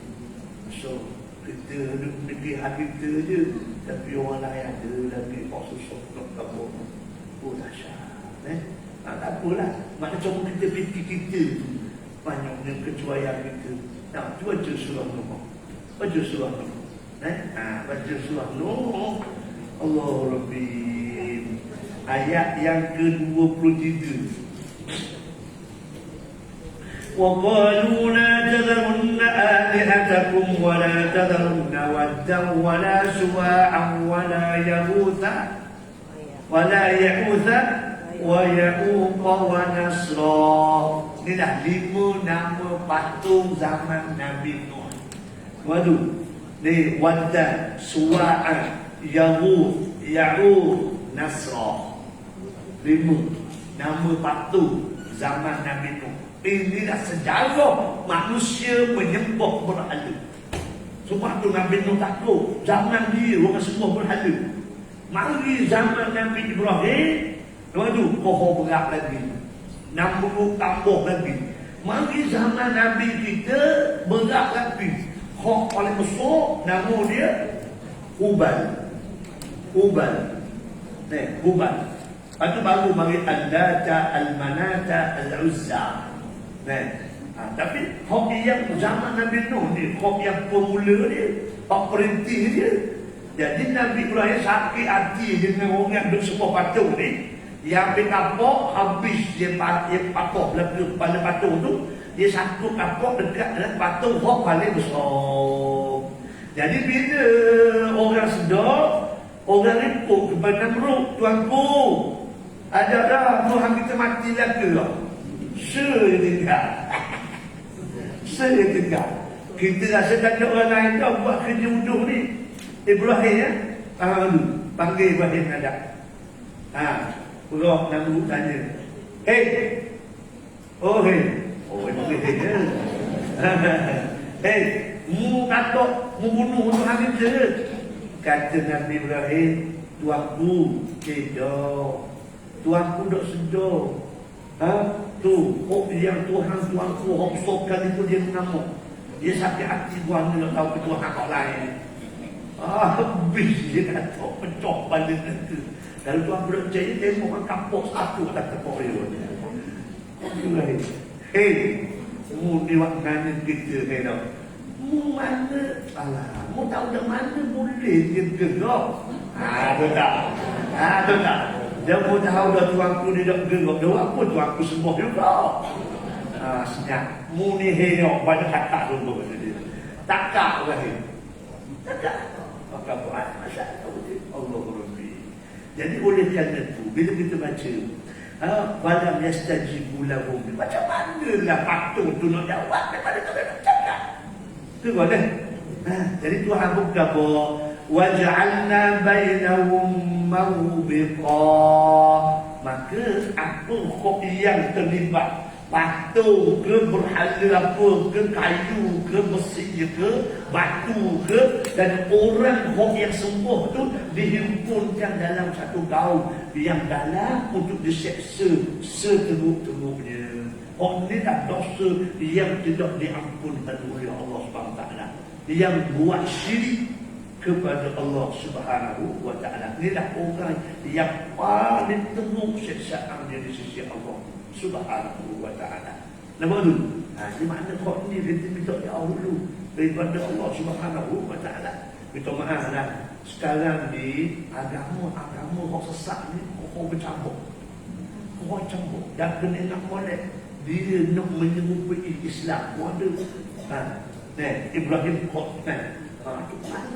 So kita negeri hati kita je. Tapi orang lain ada lagi susah nak kabur. Oh dahsyat. Tak apalah. Maknanya cuma kita fikir kita tu banyaknya kecuaian kita. Baca surah Nuh. Baca surah Nuh. Baca surah Nuh. Allah Rabbi. Ayat yang ke-23. وقالوا لا تذرن آلهتكم ولا تذرن ودا ولا سواعا ولا يغوث ويعوق ونسرا. Ini dah 5 nama patung zaman Nabi Nuh. Waduh, ni Wadda, Suwa'a, Yaghuth, Ya'uq, Nasra. 5 nama patung zaman Nabi Nuh. Inilah sejarah manusia menyembah berhala. Sebab tu Nabi Nuh takut. Zaman dia orang semua berhala. Mari zaman Nabi Ibrahim, tu pohon berat lagi. Namrud tambah lagi. Mari zaman Nabi kita berat lagi. Hak paling besar nama dia Hubal. Hubal. Lepas tu baru mari Al-Lata, Al-Manata, Al-Uzza. Tapi hak yang zaman Nabi Nuh ni, hak yang pemula dia, hak perintih dia. Jadi Nabi Ibrahim sakit hati dengan orang yang duduk semua patung ni. Yang ambil kapak, habis dia papak belakang kepala patung tu, dia sangkut kapak dekat dengan patung hak paling besar. Jadi bila orang sedar, orang repot kepada Namrud, tuanku, ada dah Tuhan kita mati lagi lah. Saya tinggal. Kita rasa tak ada orang lain dah buat kerja uduh ni. Ibrahim ya. Panggil Ibrahim ada. Pulau Namrud tanya. Oh panggil dia. Mu katok, mu bunuh untuk hari je. Kata Nabi Ibrahim, tuanku tidak. Tuanku tak sedar. Tu, yang Tuhan tuanku hoksokan itu dia mengamuk. Dia sakit hati buang dia tahu ke Tuhan kau lain. Habis dia kata pecah pada itu. Kalau Tuhan berjaya dia mau kapok satu kata tepuk dia. Mu ni wak nanya kita dah. Mu mana? Alah, mu tahu dah mana boleh dia gerak. Betul tak? Betul tak? Dia pun tahu dah tuanku ni dah gerak. Dia apa tuanku sembuh juga. Senyap. Mu ni henyok banyak kata dulu kata dia. Takak Ibrahim. Takak. Maka buat masalah Allah Rabbi. Jadi oleh kerana itu, bila kita baca Walam yastajibu lahum. Macam manalah patung tu nak jawab daripada tu nak cakap. Tu kan? Jadi Tuhan buka bahawa waj'alna bainahum mawbiqa. Maka apa kok yang terlibat, patung ke, berhala apa ke, kayu ke, besi ke, batu ke, dan orang kok yang sembuh tu dihimpunkan dalam satu gaul yang dalam untuk diseksa seteruk-teruknya. Orang ni dah dosa yang tidak diampunkan oleh Allah SWT, yang buat syirik kepada Allah Subhanahu wa taala. Inilah orang yang paling teruk siksaannya di sisi Allah Subhanahu wa taala. Nama tu. Ini makna kau ni kita minta jauh dulu daripada Allah Subhanahu wa taala. Minta maaf lah. Sekarang ni agama orang sesat ni kau bercampur. Kau campur dan kena nak molek. Dia nak menyerupai Islam. Ada. Ibrahim kau mana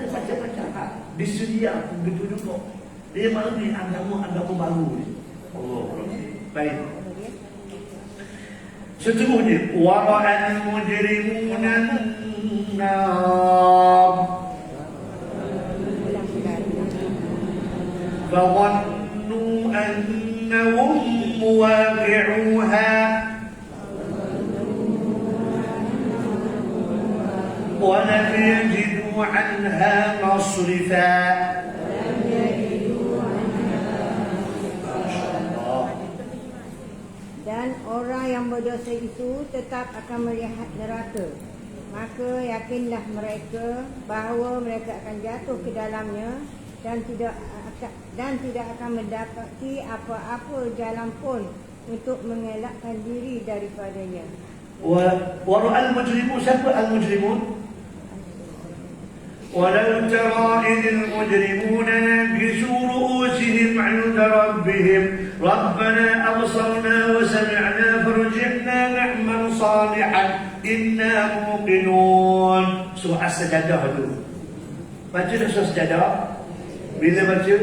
macam-macam di Syria pun begitu juga. Dia mahu ni agama baru ni. Allah. Baik. Seterusnya wara'al mujrimuna an-nar fawannu annahum muwaqi'uha wa lam yajidu عنها مصرفا. Dan orang yang berdosa itu tetap akan melihat neraka. Maka yakinlah mereka bahawa mereka akan jatuh ke dalamnya dan tidak akan mendapati apa-apa jalan pun untuk mengelakkan diri daripadanya. Wa ra'al mujrimun, siapa al-mujrimun? ولو ترى إذ المجرمون ناكسوا رؤوسهم عند ربهم ربنا أبصرنا وسمعنا فارجعنا نعمل صالحا إنا موقنون. Surah As-Sajdah tu. Baca dah surah As-Sajdah. Bila baca?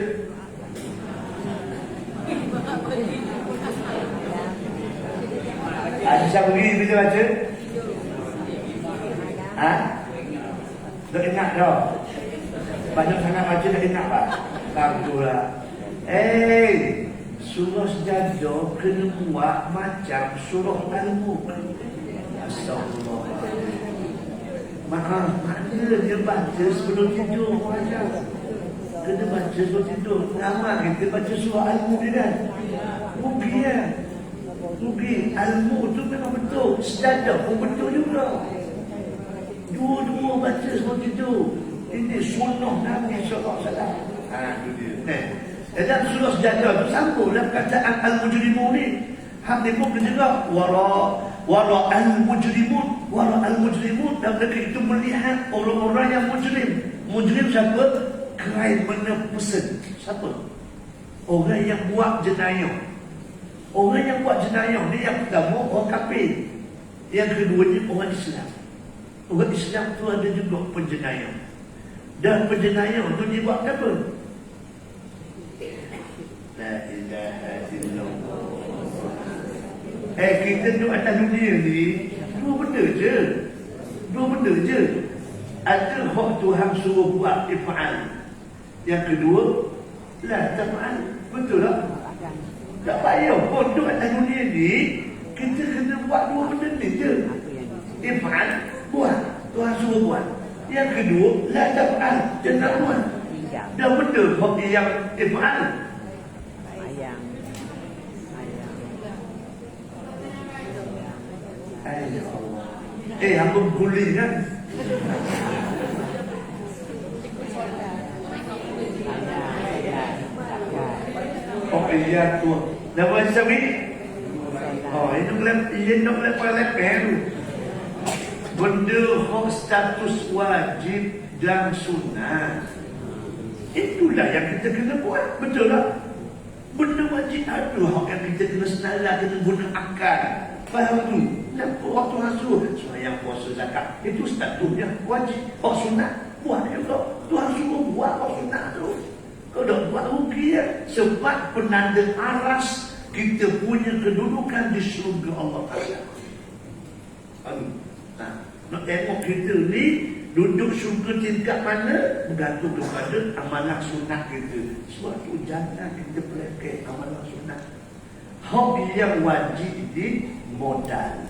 Siapa pergi bila baca? Tak ingat dah. Banyak sangat baca tak ingat pak. Takutlah. Surah Sajdah kena buat macam surah Al-Mulk. Astagfirullah. Mana dia baca sebelum tidur macam. Kena baca sebelum tidur. Nama kita baca surah Al-Mulk ni kan. Rugi kan. Rugi. Al-Mulk tu memang betul. Sajdah pun betul juga. Dua-dua baca sebelum tidur. Ini sunnah Nabi SAW. Itu dia. Dan surah Sajdah tu sambung dalam kataan al-mujrimun ni. Hak ni pun juga wara al-mujrimun. Wara al-mujrimun dan mereka itu melihat orang-orang yang mujrim. Mujrim siapa? Criminal person. Siapa? Orang yang buat jenayah. Orang yang buat jenayah ni yang pertama orang kafir. Yang keduanya orang Islam. Orang Islam tu ada juga penjenayah. Dan penjenayah tu dia buat apa? La ilaha illallah. Kita duduk atas dunia ni dua benda je. Ada hak Tuhan suruh buat if'al. Yang kedua la taf'al. Betul tak? Tak payah pun duduk atas dunia ni. Kita kena buat dua benda ni je. If'al, buat. Tuhan suruh buat. Yang kedua la taf'al, jangan buat. Dan benda hak yang if'al. Hamba guling kan? Oh iya tu. Nama siapa? Oh ini nak lepas tu. Benda hak status wajib dan sunnah. Itulah yang kita kena buat. Betul tak? Benda wajib ada hak yang kita kena senala, kena guna akal. Faham tu? Nampak waktu hasil sembahyang, puasa, zakat itu statusnya wajib. Oh sunat buat juga. Tuhan suruh buat oh sunat tu. Kau dah buat rugi ya. Sebab penanda aras kita punya kedudukan di syurga Allah Ta'ala. Nak tengok kita ni duduk syurga tingkat mana bergantung kepada amalan sunat kita. Suatu jangan kita pelakon amalan sunat. Hak yang wajib di modal.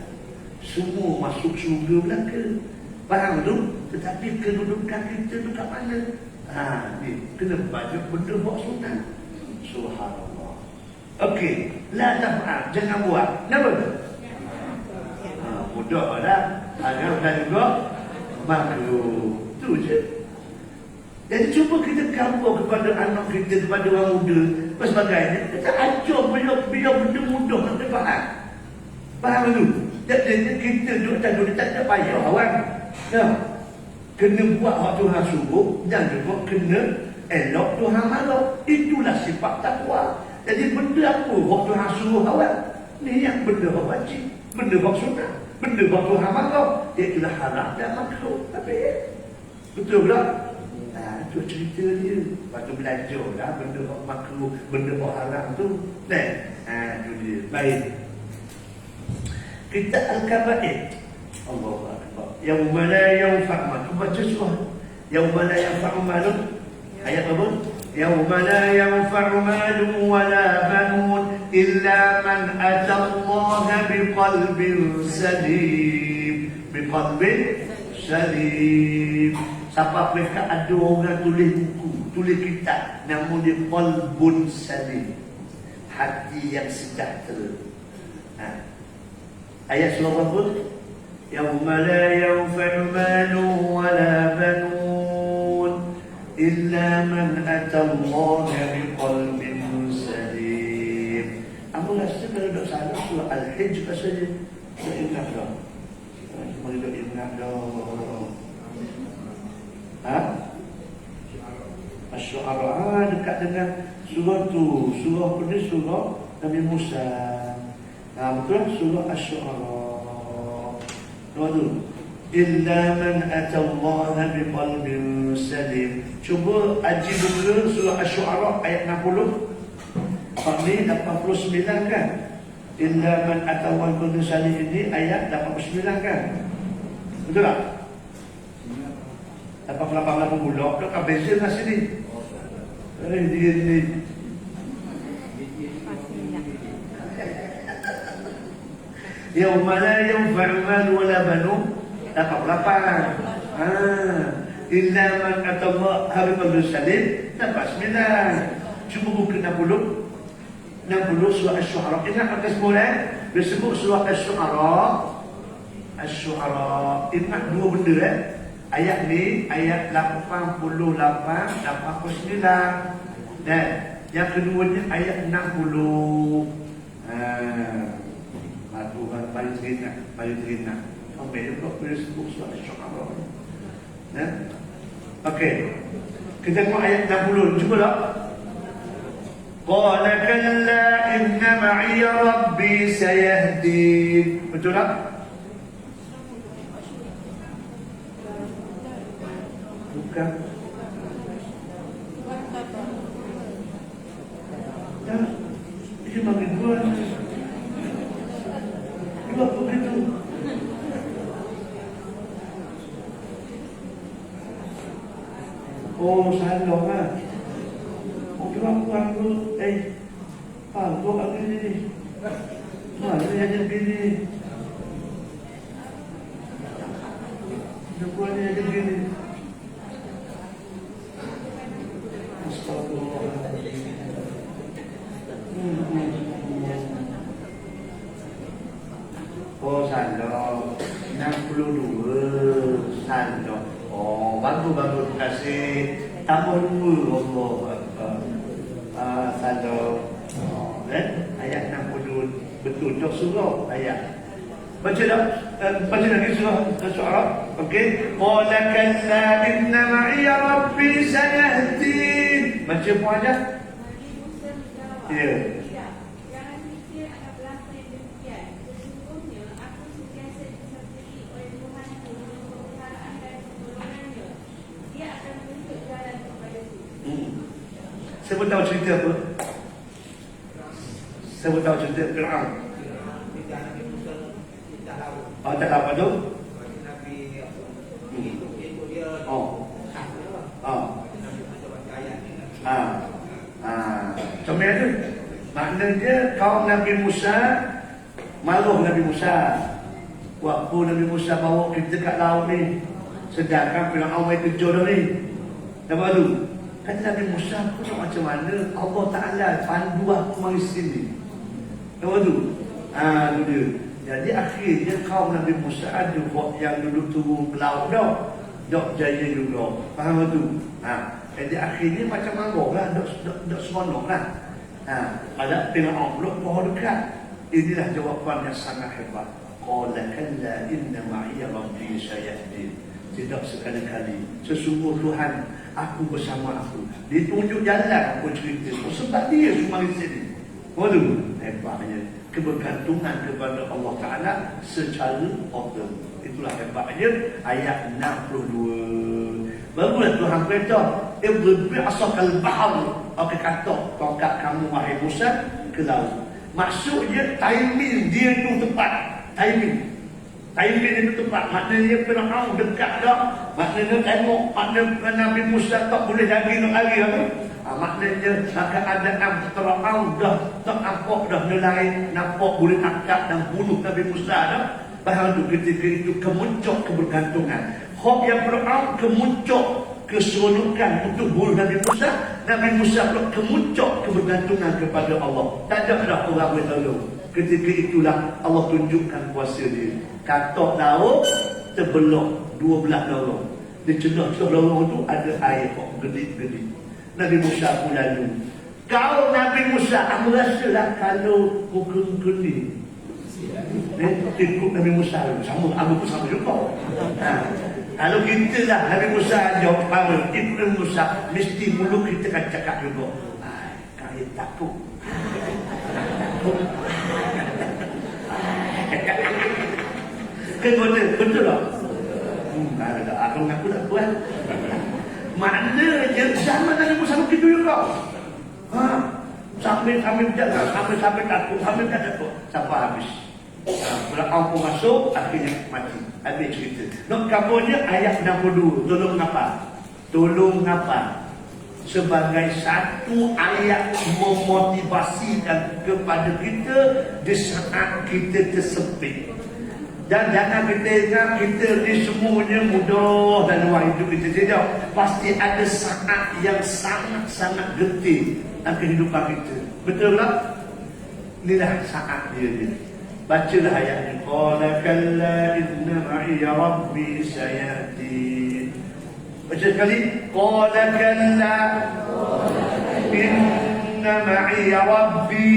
Semua masuk syurga belaka. Faham tu? Tetapi kedudukan kita dekat mana? Ni kena banyak benda buat sunat. Subhanallah. Okey, la taf'al, jangan buat. Kenapa? Mudah dah. Agar dah juga makruh. Tu je. Jadi cuba kita kawal kepada anak kita, kepada orang muda dan sebagainya. Kita ajar biar benda mudah nak faham. Faham tu? Jadi kita duduk tak payah awak. Kena buat hak Tuhan suruh dan juga kena elok Tuhan marah. Itulah sifat takwa. Jadi benda apa hak Tuhan suruh awak? Ni yang benda hak wajib, benda hak sunat, benda hak Tuhan marah. Itulah haram dan makruh. Tapi betul tak? Itu cerita dia. Lepas tu belajar lah benda hak makruh, benda hak haram tu. Itu dia. Baik. Kita Al-Kaba'ir. Allahu Akbar. Yauma la yanfa'u malun. Baca surah. Yauma la yanfa'u malun. Ayat apa? Yauma la yanfa'u malun wa la banun illa man ata Allah biqalbin salim. Biqalbin salim. Siapa mereka ada orang tulis buku, tulis kitab, namun dia qalbun salim. Hati yang sejahtera. Ayat surah apa? Yauma la yanfa'u malun wa la banun illa man ata Allah biqalbin salim. Aku rasa kalau tak salah surah Al-Hijj pasal tak ingat dah. Boleh tak ingat dah. Asy-Syu'ara dekat dengan surah tu. Surah apa ni? Surah Nabi Musa. Betul? Surah Asy-Syu'ara. Waduh. Illa man atallaha biqalbin salim. Cuba aji dulu surah Asy-Syu'ara ayat 60. Pak ni 89 kan? Illa man atallaha biqalbin salim ini ayat 89 kan? Betul tak? 88 bulan tu kan beza lah sini. Dia ni. Yauma la yanfa'u malun wa la banun 88. Illa man atallaha biqalbin salim 89. Cuba buka 60 surah Asy-Syu'ara. Ingat apa semula? Disebut surah Asy-Syu'ara. Asy-Syu'ara. Ingat dua benda Ayat ni ayat 88, 89. Dan yang keduanya ayat 60. Paling teringat. Sampai dia boleh sebut surah Asy-Syu'ara. Okey. Kita tengok ayat 60. Cuba tak? Qala kalla inna ma'iya rabbi sayahdin. Betul tak? Bukan. Dia bagi dua. Dua begitu. Oh, salah kan? Oh, kurang tu. Kau lagi ni. Mana yang jadi begini? Dua ni yang jadi begini. Oh, salah 62 salah. Oh, bagus kasih tambah 2. Allah Akbar. Salah. Ayat 60 betul tak surah ayat. Baca lagi surah Asy-Syu'ara. Okey. Qala kalla inna ma'iya rabbi sayahdin. Baca pun aja. Ya. Jangan fikir akan berlaku yang demikian. Sesungguhnya aku sentiasa disertai oleh Tuhanku dengan kebesaran dan pertolongannya. Dia akan menunjuk jalan kepadaku. Siapa tahu cerita apa? Saya tahu cerita Fir'aun. Oh, tak tahu apa tu? Oh. Macam tu. Maknanya kaum Nabi Musa maluh Nabi Musa. Waktu Nabi Musa bawa kita kat laut ni, sedangkan Fir'aun main kerja dah ni. Apa tu? Kata Nabi Musa, aku nak macam mana Allah Ta'ala pandu aku mari sini. Apa tu? Tu dia. Jadi akhirnya kaum Nabi Musa ada yang dulu turun ke laut dah. Dok jaya juga. Faham tu? Jadi akhirnya macam manggung lah. Dok seronok lah. Ada Fir'aun pula pohon dekat. Inilah jawapan yang sangat hebat. Qala kalla inna ma'iya rabbi sayahdin. Tidak sekali-kali sesungguh Tuhan aku bersama aku. Dia tunjuk jalan aku cerita. Sebab dia semua di sini. Waduh, hebatnya kebergantungan kepada Allah Ta'ala secara total. Itulah hebatnya ayat 62. Barulah Tuhan beritahu, idrib bi'asakal bahr. Okey, kata tongkat kamu wahai Musa ke laut. Maksudnya timing dia tu tepat. Timing itu tepat. Maknanya Fir'aun dekat dah. Maknanya tengok, maknanya Nabi Musa tak boleh lagi nak lari apa. Maknanya keadaan Fir'aun dah tak nampak dah nelayan, nampak boleh angkat dan bunuh Nabi Musa dah. Bahawa ketika itu kemuncak kebergantungan. Hak yang Fir'aun kemuncak keseronokan untuk bunuh Nabi Musa. Nabi Musa pula kemuncak kebergantungan kepada Allah. Tak ada dah orang boleh tolong. Ketika itulah Allah tunjukkan kuasa dia. Katok laut terbelok dua belah lorong. Di celah-celah lorong tu ada air kok gedit-gedit. Nabi Musa pun lalu. Kau Nabi Musa, aku rasalah kalau muka-muka ni ikut Nabi Musa sama, aku pun sama juga. Kalau kita lah Nabi Musa jawab power, ikut Nabi Musa, mesti mulut kita akan cakap juga. Kaya takut. Betul tak? Aku mengaku tak kuat. Maknanya zaman Nabi Musa begitu juga. Sampai berjalan, sampai takut, sampai tak takut, sampai habis. Fir'aun pun masuk, akhirnya mati. Habis cerita. Nak kabarnya ayat 62. Tolong apa? Tolong apa? Sebagai satu ayat memotivasikan kepada kita di saat kita tersepit. Dan jangan kita ingat kita ni semuanya mudah dan luar hidup kita. Tidak. Pasti ada saat yang sangat-sangat getih dalam kehidupan kita. Betul tak? Inilah saat dia. Bacalah ayat ini. Qala kalla inna ma'iya rabbi sayahdin. Baca sekali. Qala kalla inna ma'iya rabbi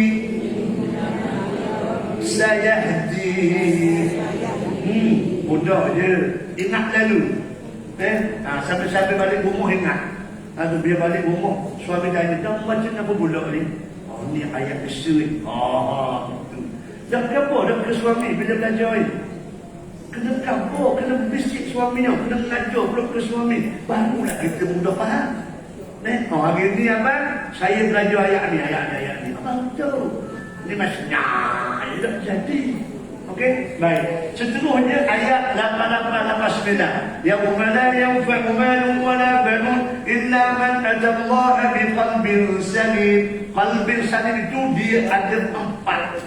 sayahdin. Mudah je. Ingat lalu. Sampai-sampai balik rumah ingat. Biar balik rumah suami tanya, dah baca apa pula ni? Ni ayat isteri. Dah apa dah ke suami bila belajar ni? Kena kabur, kena bisik suaminya, kena mengajar pula ke suami. Barulah kita mudah faham. Hari ni abang, saya belajar ayat ni. Abang tahu. Ni maksudnya tak jadi. Okey, baik. Seterusnya ayat 88-89. Yauma la yanfa'u malun wala banun illa man atallaha biqalbin salim. Qalbin salim itu dia ada empat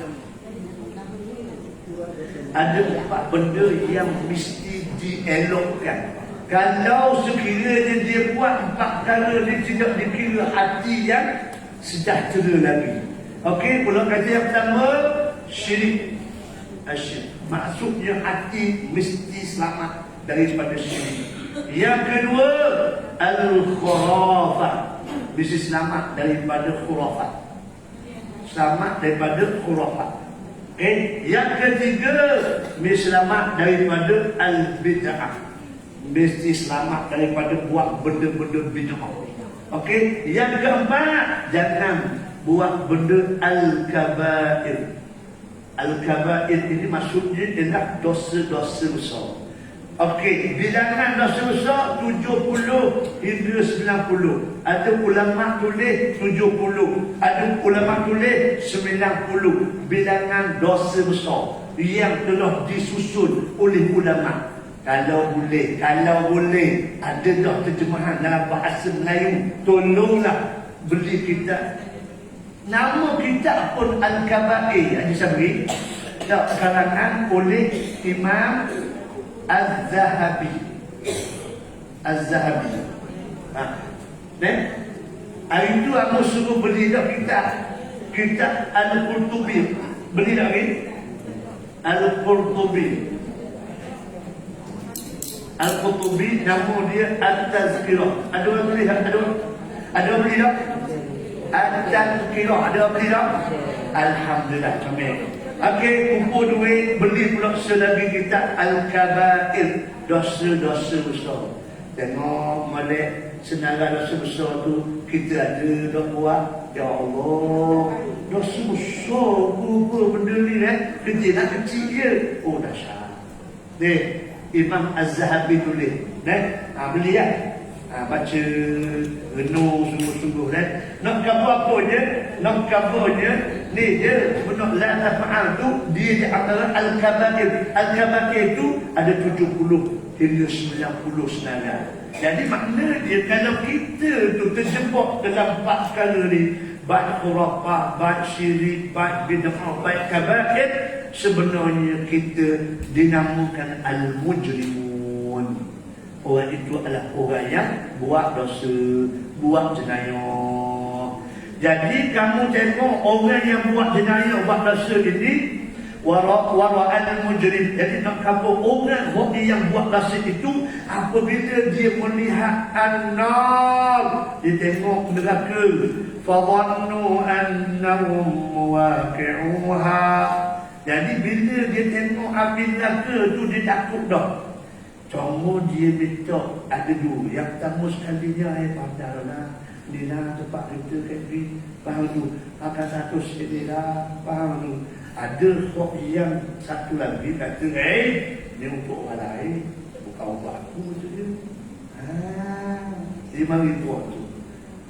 benda yang mesti dielokkan. Kalau sekiranya dia buat empat perkara, dia tidak dikira hati yang sejahtera lagi. Okey, pula kata yang pertama, syirik. Asyik. Maksudnya hati mesti selamat daripada syirik. Yang kedua, al-khurafat. Mesti selamat daripada khurafat. Selamat daripada khurafat. Okay. Yang ketiga, mesti selamat daripada al-bid'ah. Mesti selamat daripada buat benda-benda bid'ah. Okey. Yang keempat, jangan buat benda al-kabair. Al-kabair ini maksudnya ialah dosa-dosa besar. Okey, bilangan dosa besar 70 hingga 90. Ada ulama tulis 70, ada ulama tulis 90 bilangan dosa besar yang telah disusun oleh ulama. Kalau boleh ada dah terjemahan dalam bahasa Melayu, tolonglah beli kitab. Nama kitab pun Al-Kabair, Haji Sabri, karangan oleh Imam Az-Zahabi. Hari itu aku suruh beli dah kitab Al-Qurtubi. Beli dah lagi? Al-Qurtubi nama dia Al-Tazkirah. Ada orang beli tak? Ada orang beli tak? Al-Tazkirah. Ada orang beli tak? Alhamdulillah, comel. Okey, kumpul duit, beli pula selagi kitab Al-Kabair, dosa-dosa besar. Tengok molek senarai dosa besar tu kita ada dah buat. Ya Allah, dosa besar apa benda ni kecil nak kecil je. Oh dahsyat. Ni Imam Az-Zahabi tulis. Beli baca renung sungguh-sungguh nak covernya ni dia sebenar la tafa'al tu dia di antara Al-Kabair. Al-Kabair tu ada 70 hingga 90 senarai. Jadi makna dia kalau kita tu terjebak dalam 4 perkara ni, baik khurafah, baik syirik, baik bid'ah, baik kabair, sebenarnya kita dinamakan al-mujrimun. Orang itu adalah orang yang buat dosa, buat jenayah. Jadi kamu tengok orang yang buat jenayah, buat dosa ini, wara'al mujrim. Jadi nak kata orang yang buat dosa itu, apabila dia melihat an-nar, dia tengok neraka, fadhannu annahum muwaqi'uha. Jadi bila dia tengok api neraka tu, dia takut dah. Cuma dia minta ada dua. Yang pertama sekalinya padarlah. Inilah tempat kita kat ni. Faham tu. Akan satu sekalilah. Faham tu. Ada kok yang satu lagi kata, ni untuk orang lain. Bukan untuk aku tu je. Dia mari buat tu.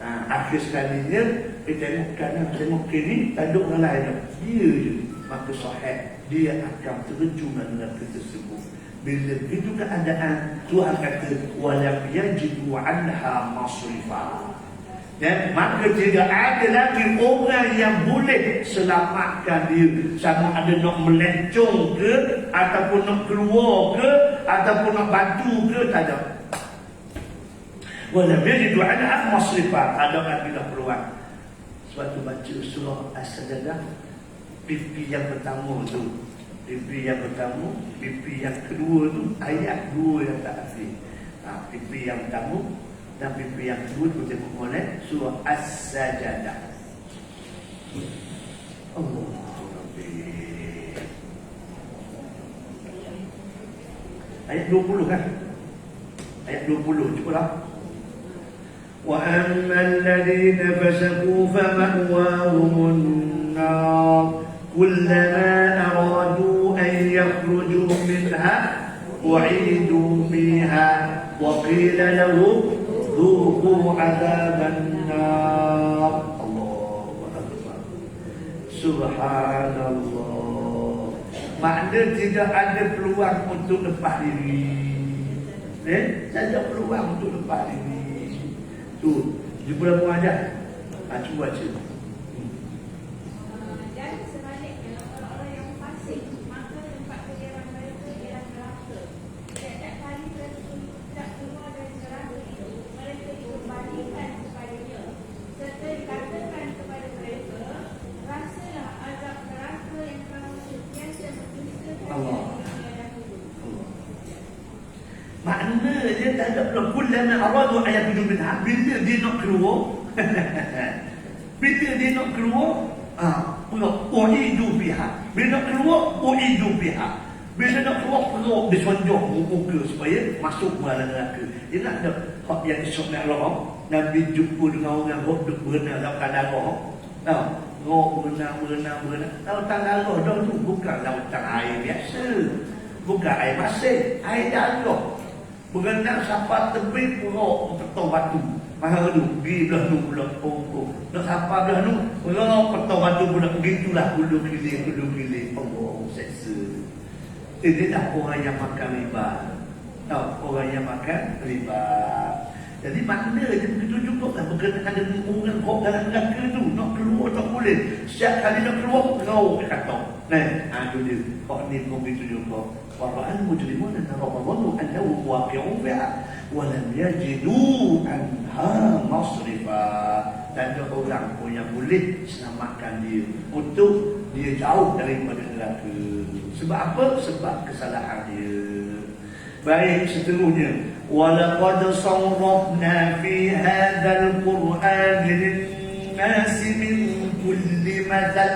Akhir sekalinya, kita tengok kanan, tengok kiri, tak ada orang lain. Dia je. Maka sahih. Dia akan terjun dalam tersebut. Bila itu keadaan, Tuhan kata walam yajidu anha masrifa. Dan maka tidak ada lagi orang yang boleh selamatkan dia. Sama ada nak melencong ke, ataupun nak keluar ke, ataupun nak bantu ke, tak ada. Walam yajidu anha masrifa. Tak ada lagi dah peluang. Sebab tu baca surah As-Sajdah, pipi yang pertama tu, pipi yang pertama, pipi yang kedua tu ayat 2 yang tak asli. Pipi yang pertama dan pipi yang kedua tu tengok molek surah As-Sajdah. Allahu Akbar. Ayat 20 kan? Ayat 20 cubalah. Wa ammal ladina fasaqu fama'wahumun nar kullama aradu an yakhruju minha u'idu fiha wa qila lahum dhuqu 'adhaban nar. Allahu Akbar. Subhanallah. Makna tidak ada peluang untuk lepas diri. Tak ada peluang untuk lepas diri. Tu, jumpa dalam mengajar. Cuba baca. Dan sebaliknya, orang-orang yang fasik, maka tempat kediaman mereka ialah neraka. Setiap kali mereka tidak keluar dari neraka itu, mereka dikembalikan kepadanya. Serta dikatakan kepada mereka, rasalah azab neraka yang kamu sentiasa mendustakan Allah. dunia dahulu. Maknanya tak ada peluang. Kullama aradu ayat 7 minha, bila dia nak keluar, bila dia nak keluar, u'idu biha. Bila nak keluar, u'idu biha. Bila nak keluar, disonjok muka supaya masuk ke dalam neraka. Dia nak ada hak yang Isra' Mi'raj. Nabi jumpa dengan orang duk berenang lautan darah. Tahu? Berenang. Lautan darah dah tu bukan lautan air biasa. Bukan air masin, air darah. Berenang sampai tebing puruk petok batu. Mahal tu, pergi belah tu pula pokok. Nak sampai belah tu, puruk petok batu pula. Begitulah hulu kilir. Allah, seksa. Ini dah orang yang makan riba. Tahu, orang yang makan riba. Jadi maknanya begitu juga lah berkenaan dengan orang kok dalam neraka tu. Nak keluar tak boleh. Setiap kali nak keluar, kau kata. Nah, itu dia. Kok ni begitu juga. Wara'al mujrimun anna rabbahum annahu waqi'un biha wa lam yajidu anha masrifa. Dan ada orang pun yang boleh selamatkan dia untuk dia jauh daripada neraka. Sebab apa? Sebab kesalahan dia. Baik, seterusnya. وَلَقَدْ صَرَّفْنَا فِي هَذَا الْقُرْآنِ لِلنَّاسِ مِنْ كُلِّ مَثَلٍ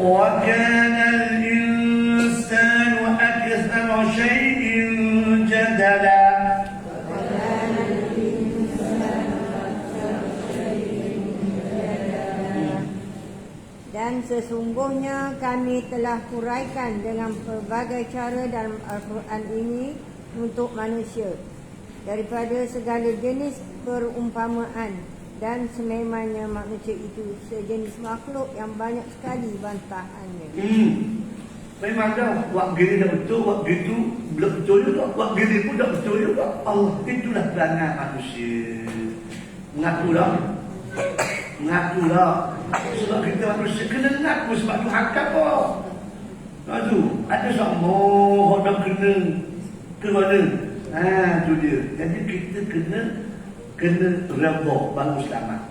وَكَانَ الْإِنسَانُ أَكْثَرَ شَيْءٍ جَدَلًا. Dan sesungguhnya kami telah huraikan dengan pelbagai cara dalam Al-Quran ini untuk manusia daripada segala jenis perumpamaan, dan sememangnya manusia itu sejenis makhluk yang banyak sekali bantahannya. Memang dah buat gini dah betul, buat gitu belum betul juga, buat gini pun dah betul juga. Allah, itulah perangai manusia. Mengaku dah. Sebab kita manusia kena ngaku sebab tu hakam kau. Tu ada sama nak kena ke mana? Tu dia. Jadi kita kena redha baru selamat.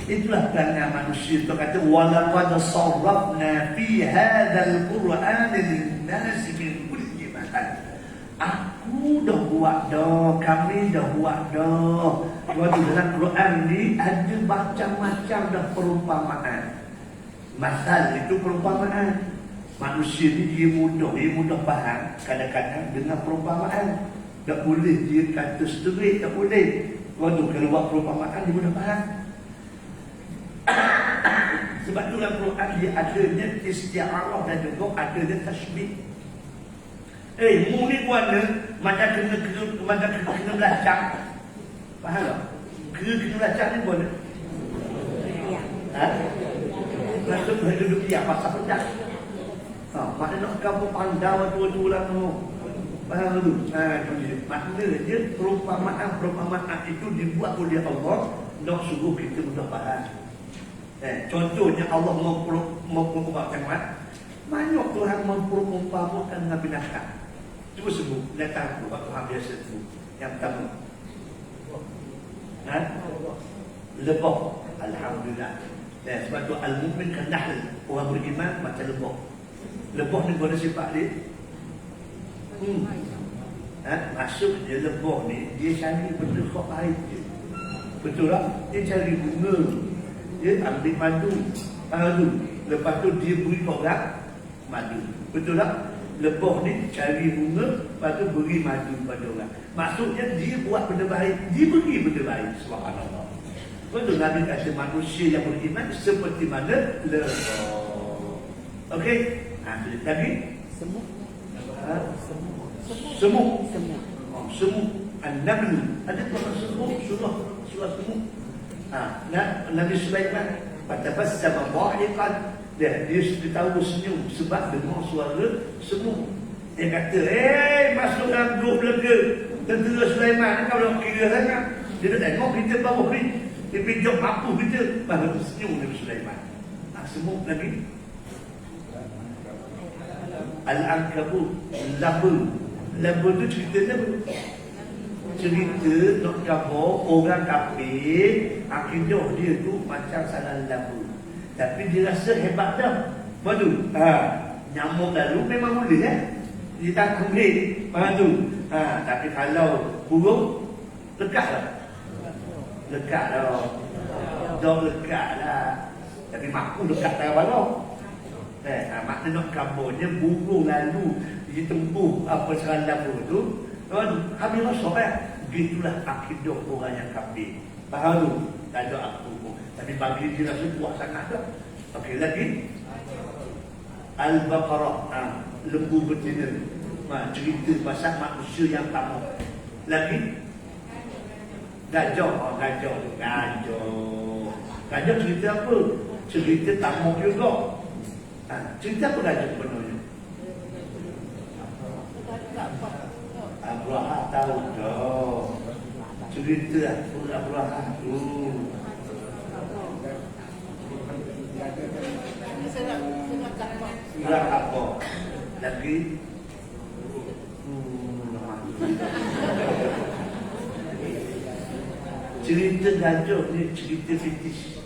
Itulah perangai manusia. Tu kata walaqad sarrafna fi hadzal qur'ani lin-nasi min kulli mathal. Aku dah buat dah, kami dah buat dah. Waktu dalam Quran ni ada macam-macam dah perumpamaan. Masal itu perumpamaan. Manusia ni dia mudah faham kadang-kadang dengan perumpamaan. Tak boleh dia kata straight, tak boleh. Waktu kalau buat perumpamaan dia mudah faham. Sebab tu dalam Quran dia adanya isti'arah dan juga adanya tashbih. Mu ni warna macam kena belacang. Faham tak? Kena belacang ni warna. Maksud duduk diam pasal pedas. Maknanya nak kamu pandang tu lama. Faham tu? Tu dia. Maknanya perumpamaan itu dibuat oleh Allah nak suruh kita mudah faham. Contohnya Allah memperumpamakan banyak Tuhan memperumpamakan dengan binatang. Cuba sebut binatang tu, Tuhan biasa tu. Yang pertama, lebah. Alhamdulillah. Sebab tu al-mu'min kan nahl. Orang beriman macam lebah. Lebah ni guna sifat dia. Maksudnya lebah ni dia cari benda kok baik je. Betul tak? Dia cari bunga. Dia ambil madu. Lepas tu dia beri orang madu. Betul tak? Lebah ni cari bunga, lepas tu beri madu pada orang. Maksudnya dia buat benda baik, dia beri benda baik. Subhanallah. Betul Nabi kata manusia yang beriman seperti mana lebah. Okey? Lagi? Semut. Semut. An-Naml. Ada Quran semut, surah semut. Nabi Sulaiman fatabassama dhahikan. Dia tahu senyum sebab dengar suara semut. Dia kata, masuk dalam grup lega tentera Sulaiman ni kalau kira sangat. Dia dah tengok kita bawah ni, dia pinjam mampu kita, baru senyum Nabi Sulaiman. Semut lagi. Al-Ankabut, Laba tu cerita apa? Cerita nak khabar orang kafir, akidah dia tu macam salah laba. Tapi dia rasa hebat dah. Betul? Nyamuk lalu memang boleh dia tak boleh. Faham tu? Tapi kalau burung, lekat lah. Lekat lah. Dah lekat lah. Tapi mampu lekat tak apa-apa. Maknanya nak kabarnya burung lalu dia tempuh apa serang laba tu. Habis rasa begitulah akidah orang yang kafir. Faham tu? Tak ada aku pun. Tapi bagi dia rasa kuat sangat dah. Okey, lagi Al-Baqarah, lembu betina, cerita pasal manusia yang tamak. Lagi gajah. Gajah cerita apa? Cerita tamak juga. Cerita apa gajah sebenarnya? Abraha tahu dah. Cerita Abraha tu. Surah apa? Lagi cerita gajah ni cerita fetish.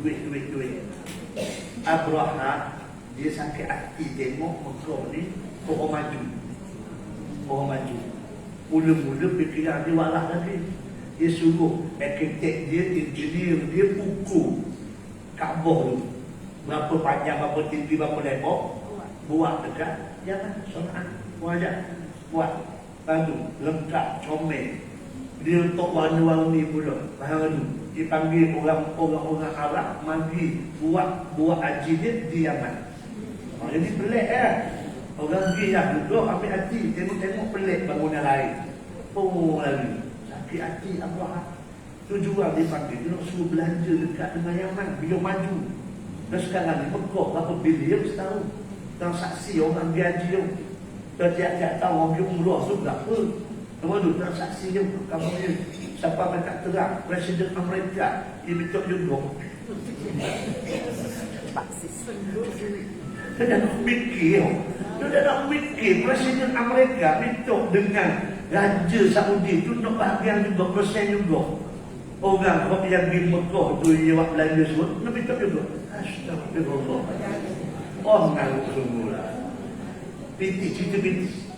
Duit. Abraha dia sakit hati tengok Mekah ni orang maju. Mula-mula fikiran dia walah lagi. Dia suruh arkitek dia, engineer dia pukul Kaabah tu. Berapa panjang, berapa tinggi, berapa lebar. Buat dekat jangan soalan. Buat. Lalu lengkap, comel. Dia letak warna-warni pula. Faham tu? Dia panggil orang-orang Arab mari buat haji dia di Yaman. Jadi pelik kan? Orang pergi dah duduk ambil hati, tengok pelik bangunan lain. Lagi sakit hati Abraha. Tujuan dia panggil, dia nak suruh belanja dekat dengan Yaman biar maju. Dan sekarang ni Mekah berapa bilion setahun. Transaksi orang pergi haji tu. Dan tiap-tiap tahun orang pergi umrah tu berapa. Lepas tu transaksi dia kamu ni siapa mereka terang Presiden Amerika dia minta juga. Dia dah nak mikir Presiden Amerika minta dengan Raja Saudi tu nak bahagian juga, persen juga. Orang yang di Mekah tu dia buat belanja semua nak minta juga. Astagfirullah. Ngaruh semula. Cerita bintis.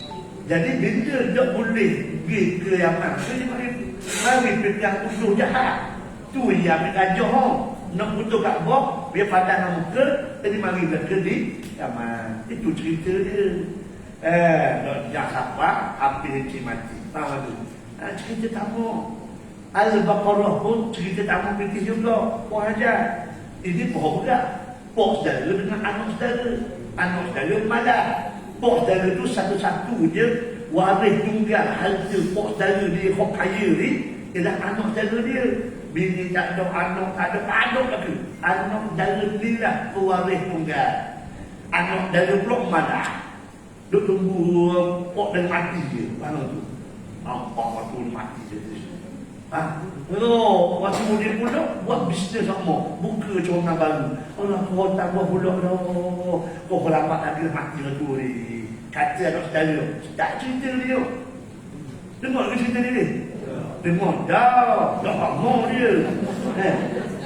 Jadi bila dia boleh pergi ke Yaman, dia mari pegang tuduh jahat. Tu yang ambil gajah nak putus Kaabah, dia padang muka, jadi mari ke di Yaman. Itu cerita dia. Jangan sabar, hampir mati. Faham tu? Cerita tamu. Al-Baqarah pun cerita tamu bintis juga. Puan ajar. Ini pohon berat. Pok saudara dengan anak saudara malah. Pok saudara tu satu-satunya waris tunggal harta pok saudara dia kok kaya ni ialah anak saudara dia. Bini tak ada anak, tak ada anak lagi. Anak saudara ni lah pewaris tunggal. Anak saudara pula malah duk tunggu pok dan mati je. Faham tu? Nampak waktu mati je. Waktu dia pula buat bisnes sama. Buka corang baru. Allah kau tambah pula dah. Kau lambat lagi mati lah tu ni. Kata anak saudara. Tak cerita dia. Dengar ke cerita dia? Dengar. Dah lama dia.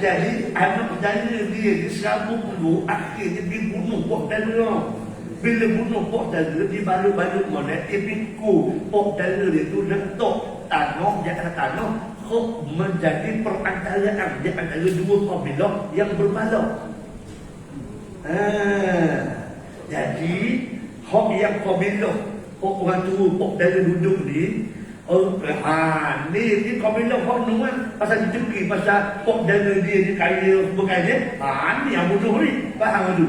Jadi anak saudara dia diserabut dulu. Akhirnya dibunuh pok saudara. Bila bunuh pok saudara, dibalut-balut molek. Dia pikul pok saudara dia tu letak tanah, jangan tanah. Menjadi perantaraan di antara dua kabilah yang berbalak. Jadi hak yang kabilah orang tua pok dari duduk ni, ni kabilah hak nuan pasal dicuri pasal pok dari dia ni kaya sebagainya. Ni yang bodoh ni. Faham tu?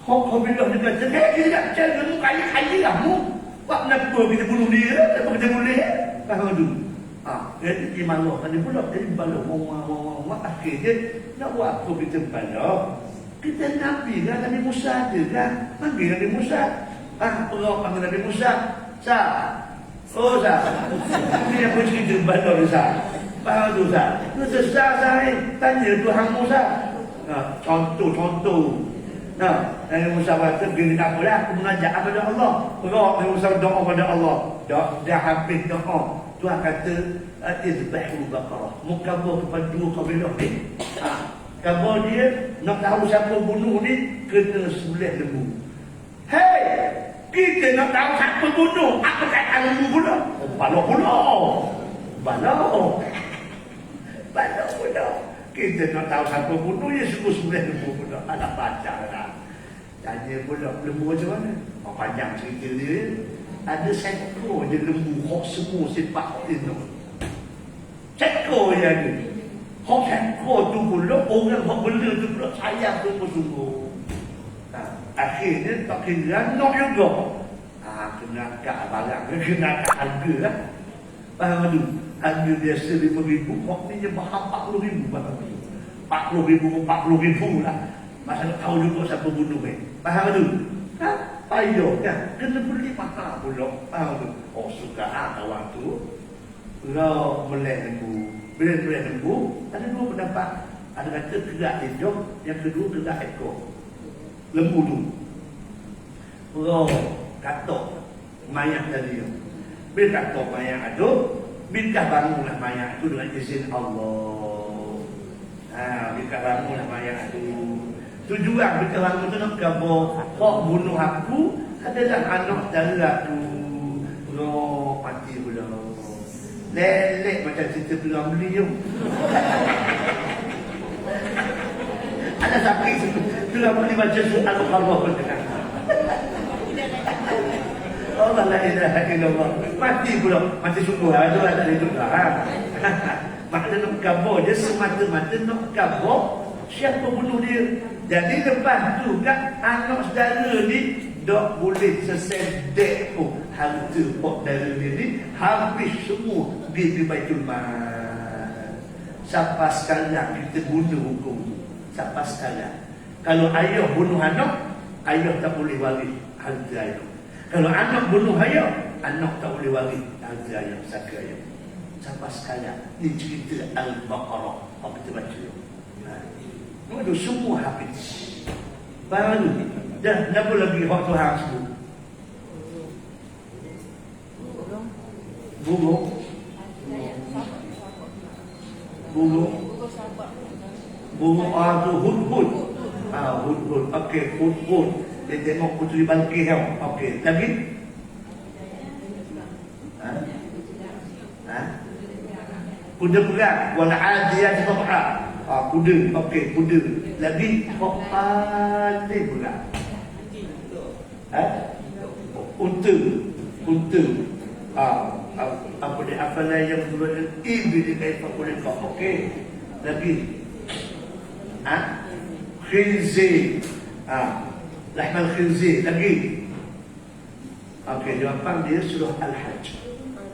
Hak kabilah dia kata, dia tak cakap kamu kaya kamu. Pak kenapa kita bunuh dia? Kenapa kita boleh? Faham tu? Jadi dia malu kan dia pula. Jadi malu akhirnya nak buat apa kita malu? Kita Nabi kan, Nabi Musa je kan. Panggil Nabi Musa. Orang panggil Nabi Musa. Sah. Ini apa cerita malu ni Sah? Faham tu Sah? Itu Sah tanya Tuhan Musa. Contoh. Nabi Musa kata begini tak apalah, aku mengajak kepada Allah. Nabi Musa doa kepada Allah. Dah habis doa. Tuhan kata izbahul baqarah. Mukabah kepada dua kabilah ni. Kabar dia nak tahu siapa bunuh ni, kena sembelih lembu. Hei, kita nak tahu siapa bunuh, apa kata lembu pula? Balok pula. Kita nak tahu siapa bunuh, dia suruh sembelih lembu pula. Anak baca lah. Tanya pula lembu macam mana? Panjang cerita dia. Ada seekor je lembu hok semua sifat dia tu. ekor yang ada. Hok ekor tu pula, orang hok benda tu pula sayang sungguh-sungguh. Akhirnya tak kira nak juga. Kena kat barang, kena kat harga lah. Faham tu? Harga biasa RM5,000, hok ni je bahar RM40,000 barang tu. RM40,000 lah. Masa nak tahu juga siapa bunuh Faham tu? Payah kan? Kena beli mahal pula. Faham tu? Oh suka kawan tu. Kalau boleh lembu. Bila lembu, ada dua pendapat. Ada kata kerak hidung, yang kedua kerak ekor. Lembu tu. Oh, katok mayat tadi. Bila katok mayat tu, bila bangunlah mayat tu dengan izin Allah. Bila bangunlah mayat tu. Tujuan bila bangun tu nak kabur. Kok bunuh aku adalah anak dari aku. Oh, mati pula. Lelek macam cerita film beli tu. Ada sakit film beli baca surah Al-Qamar pun tengah. Allah la ilaha illallah. Mati pula. Mati sungguh lah. Itu tak ada juga. Maknanya nak kabur dia semata-mata nak kabur siapa bunuh dia. Jadi lepas tu kan anak saudara ni tak boleh sesedek pun harta pok dara dia ni habis semua di Baitul Mal. Sampai sekarang kita guna hukum tu. Sampai sekarang. Kalau ayah bunuh anak, ayah tak boleh waris harta ayah. Kalau anak bunuh ayah, anak tak boleh waris harta ayah, saka ayah. Sampai sekarang. Ni cerita Al-Baqarah. Apa kita baca? Itu semua habis. Baru dah apa lagi hak Tuhan sebut? Burung. Tu hud-hud. Hud-hud. Okey, hud-hud. Dia tengok puteri Balqis tau. Okey, lagi? Kuda perang. Wal 'adiyat dhabha. Kuda. Okey, kuda. Lagi hok paling pula. Unta. Apa dia afala yang bulan ibil kaifa kulika. Okey. Lagi. Khinzir. Lahmal khinzir. Lagi. Okey, jawapan dia surah Al-Hajj.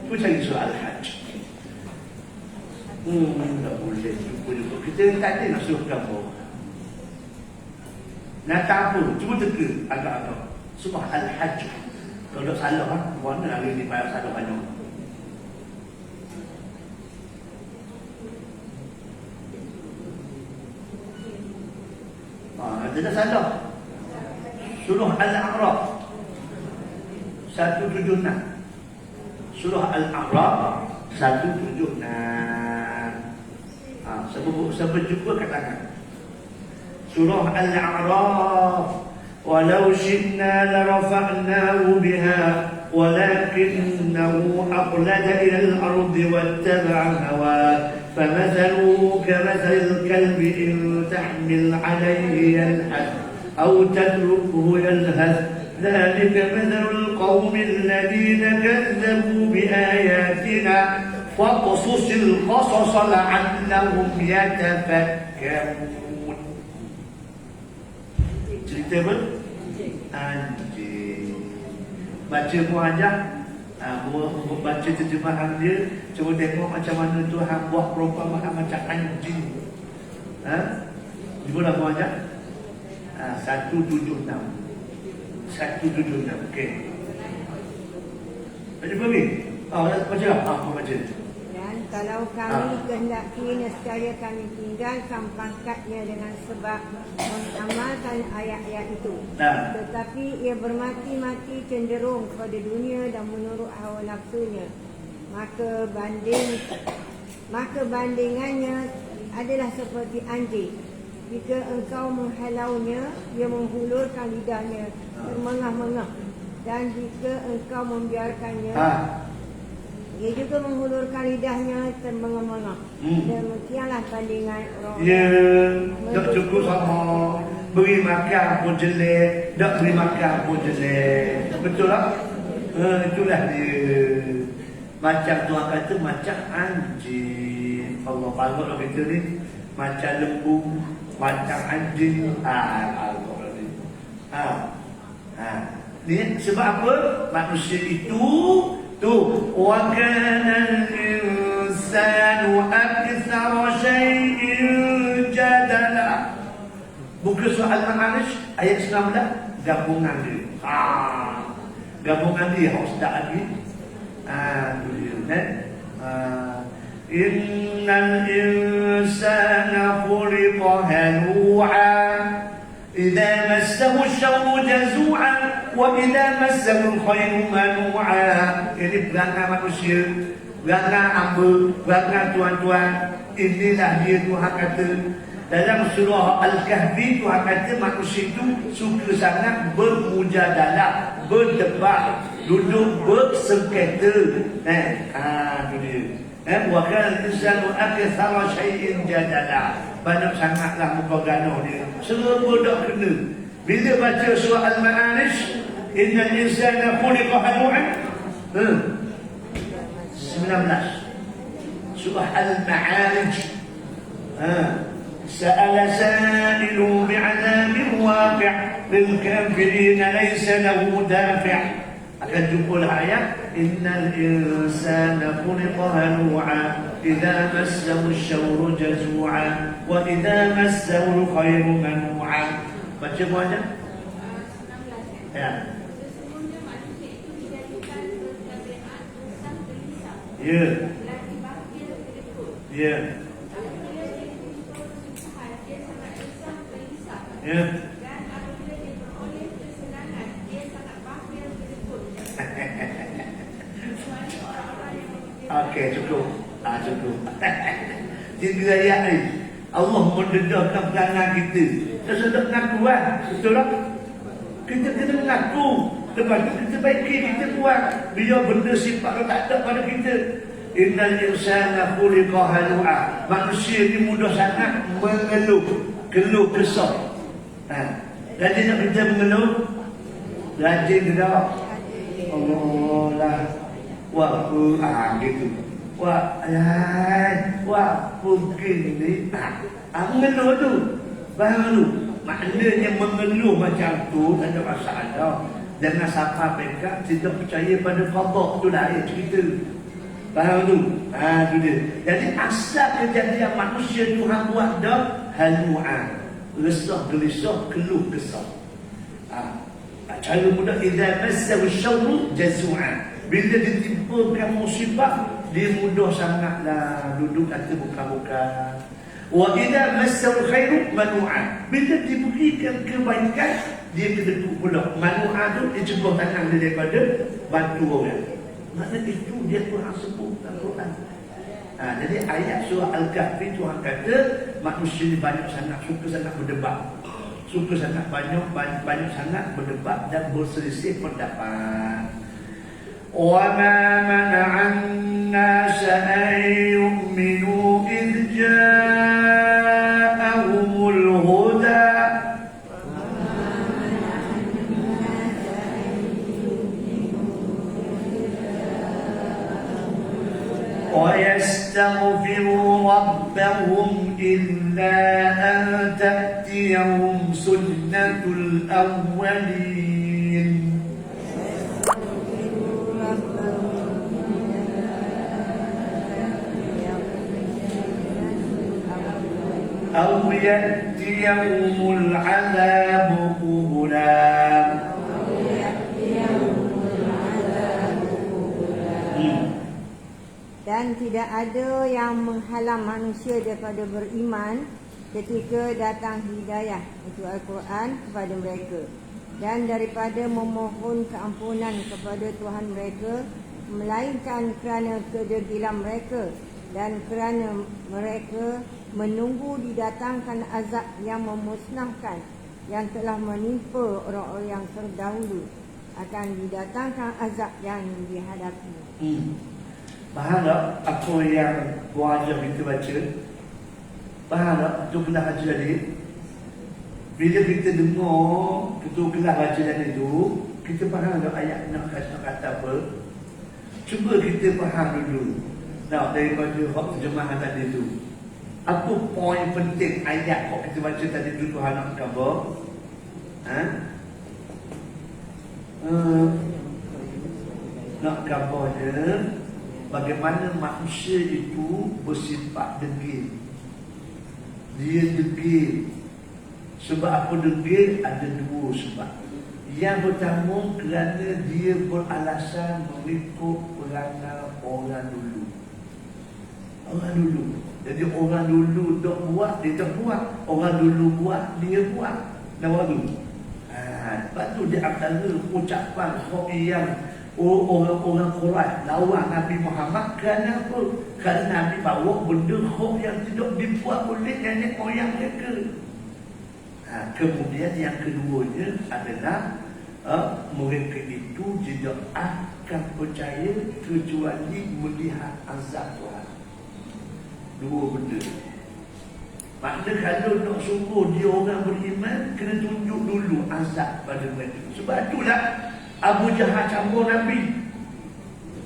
Tu cari surah Al-Hajj. Tak boleh. Kita tak ada nak suruh kamu. Nak tak apa. Cuma teka agak-agak. Surah Al-Hajj. Kalau tak salah, mana hari ni payah salah banyak. Tidak salah. Surah Al-A'raf 176. Surah Al-A'raf 176. Sebab jumpa katakan Surah Al-A'raf, walau syi'na larafa'nahu biha walakinahu aqlada ila al-ardi wattaba'a hawa famathaluhu kamathali al-kalbi in tahmil 'alayhi yalhath aw tatrukuhu yalhath dhalika mathalu al-qawmi alladhina kadzabu biayatina faqsusil qasasa la'allahum yatafakkarun. Cerita apa? Anjing. Baca muajah, baca terjemahan dia, cuba tengok macam mana Tuhan buat perumpamaan macam anjing. Cuba lah muajah. 176. 176. Okey. Baca apa ni? Baca lah. Apa baca? Kalau kami kehendaki nescaya kami tinggalkan pangkatnya dengan sebab mengamalkan ayat-ayat itu. Tetapi ia bermati-mati cenderung kepada dunia dan menurut hawa nafsunya. Maka bandingannya adalah seperti anjing. Jika engkau menghalaunya, ia menghulurkan lidahnya termengah-mengah. Dan jika engkau membiarkannya, dia juga menghulurkan lidahnya termengah-mengah. Demikianlah bandingan orang. Ya, tak cukup sama. Beri makan pun jelek, tak beri makan pun jelek. Betul tak? Itulah dia. Macam Tuhan kata macam anjing. Allah bangun kita ni macam lembu, macam anjing. Al-Quran. Ni sebab apa? Manusia itu wa kana al-insanu aktsara shay'in jadala. Buku soal Al-Ma'arij ayat 19 gabungan dia. Gabungan dia harus tak lagi. Tu dia kan. Innal insana khuliqa halu'a idza massahu asy-syarru jazu'a wa idza massahu al-khairu manu'a. Ini perangai manusia, perangai hamba, perangai tuan-tuan. Inilah dia Tuhan kata dalam surah Al-Kahfi. Tuhan kata manusia itu suka sangat bermujadalah, berdebat, duduk bersengketa. Tu dia. Wa kana al-insanu aktsara shay'in jadala. Banyak sangatlah muka ganuh dia. Semua dak kena. Bila baca surah Al-Ma'arij, innal insana khuliqa halu'an. 19. Surah Al-Ma'arij. Sa'ala sa'ilun bi'adabin waqi' lil kafirin laysa lahu dafi'. Akan jumpalah ayat innal insana khuliqa halu'a idza massahu asy-syarru jazu'a wa idza massahu al-khairu manu'a. Baca buahnya. Ya. Sesungguhnya manusia itu dijadikan bertabiat sang gelisah. Ya. Lagi bakil kedekut. Ya. Apabila dia muncul kesusahan, dia sangat risau gelisah. Ya. Dan apabila dia beroleh kesenangan, dia sangat bakil kedekut. Kecuali orang-orang yang memikirkan. Okey, cukup. Cukup. Tiga ayat ni Allah mendedahkan perangai kita. Kita sedap mengaku kan? Betul tak? Kita kena mengaku. Lepas tu kita baiki, kita buat. Biar benda sifat tak ada pada kita. Innal insana khuliqa halu'a. Manusia ni mudah sangat mengeluh, keluh kesah. Rajin nak kita mengeluh? Rajin ke tak? Allah lah. Wah, gitu. Wah, begini. Mengeluh tu. Faham tu? Maknanya mengeluh macam tu tak ada masalah. Jangan siapa mereka tidak percaya pada qada tu lain cerita. Faham tu? Tu dia. Jadi asal kejadian manusia Tuhan buat dah halu'an. Resah, gelisah, keluh kesah. Cara mudah idza massahu asy-syarru jazu'an. Bila ditimpakan musibah, dia mudah sangatlah duduk atas muka-muka. Wa idza massahu al-khairu manu'a. Bila diberikan kebaikan, dia kedekut pula. Manu'a tu dia cegah tangan dia daripada bantu orang. Maknanya itu dia Tuhan sebut dalam Quran. Jadi ayat surah Al-Kahfi Tuhan kata manusia ni banyak sangat suka sangat berdebat. Suka sangat banyak sangat berdebat dan berselisih pendapat. Wa ma mana'an nas an yu'minu idh ja'ahumul huda. Wa yastaghfiru rabbahum illa an ta'tiyahum sunnatul awwalin. أو يأتيهم العذاب قبلا. Dan tidak ada yang menghalang manusia daripada beriman ketika datang hidayah, itu Al-Quran, kepada mereka, dan daripada memohon keampunan kepada Tuhan mereka, melainkan kerana kedegilan mereka dan kerana mereka menunggu didatangkan azab yang memusnahkan yang telah menimpa orang-orang yang terdahulu, akan didatangkan azab yang dihadapi. Faham tak apa yang Puan Ajar kita baca? Faham tak? Ketua kelas baca tadi. Bila kita dengar ketua kelas baca tadi tu, kita faham tak ayat nak kata apa? Cuba kita faham dulu. Nah, daripada terjemahan tadi tu. Apa poin penting ayat kok kita baca tadi tu Tuhan nak gambar? Nak gambarnya bagaimana manusia itu bersifat degil. Dia degil. Sebab apa degil? Ada dua sebab. Yang pertama kerana dia beralasan mengikut perangai orang dulu. Orang dulu. Jadi orang dulu tak buat, dia tak buat. Orang dulu buat, dia buat. Nama tu. Lepas tu dia antara ucapan yang orang-orang Quraisy lawan Nabi Muhammad kerana apa? Kerana Nabi bawa benda yang tidak dibuat oleh nenek moyang mereka. Kemudian yang keduanya adalah mereka itu tidak akan percaya kecuali melihat azab Tuhan. Dua benda. Maknanya kalau nak sungguh dia orang beriman, kena tunjuk dulu azab pada mereka. Sebab itulah Abu Jahal campur Nabi.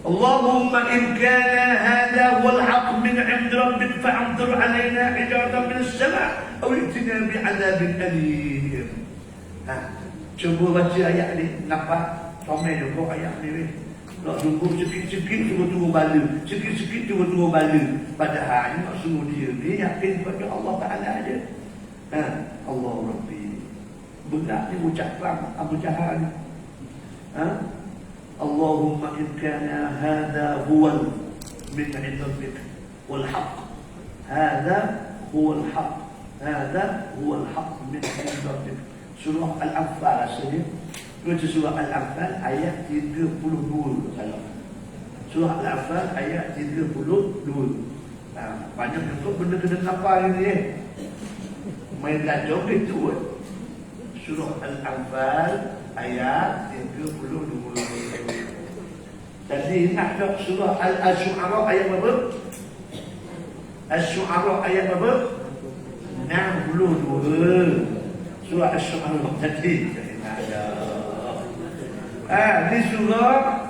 Allahumma in kana hadha wal haqq min 'ind rabbik fa'amtir 'alaina hijaratan min as-sama' aw i'tina bi'adabin alim. Cuba baca ayat ni, nampak somel juga ayat ni. Nak tunggu sikit-sikit cuba tunggu bala, sikit-sikit cuba tunggu bala. Padahal ni nak suruh dia yakin kepada Allah Ta'ala aja. Allah Rabbi. Benar ni ucapan Abu Jahal ni. Allahumma in kana hadha huwa min 'indika wal haqq. Hadha huwa al haqq. Hadha huwa al haqq min 'indika. Surah Al-Anfal rasanya. Baca surah Al-Anfal ayat 32 salah. Surah Al-Anfal ayat 32. Banyak juga benda kena kapal ni main belajar gitu. Surah Al-Anfal ayat 32. Tadi ingat tak surah Al-Syu'ara ayat berapa? Al-Syu'ara ayat berapa? 62. Surah Al-Syu'ara tadi. Di surah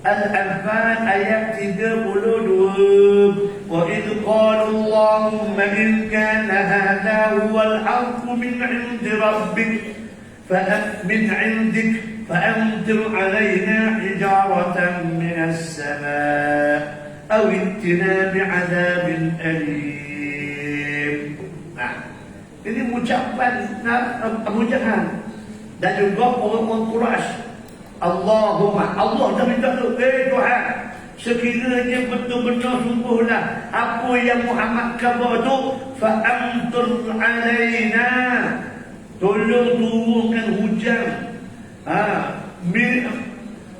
Al-Anfal ayat 32. Wa idh qala Allahumma in kana hadha huwa al-haqq min 'indi rabbik min 'indik fa'amtir 'alaina hijaratan min as-sama' aw i'tina bi'adabin alim. Ini ucapan Abu Jahal dan juga orang-orang Quraisy. Allahumma, Allah dah minta tu, Tuhan, sekiranya betul-betul sungguhlah apa yang Muhammad khabar tu, fa'amtur alaina, tolong turunkan hujan,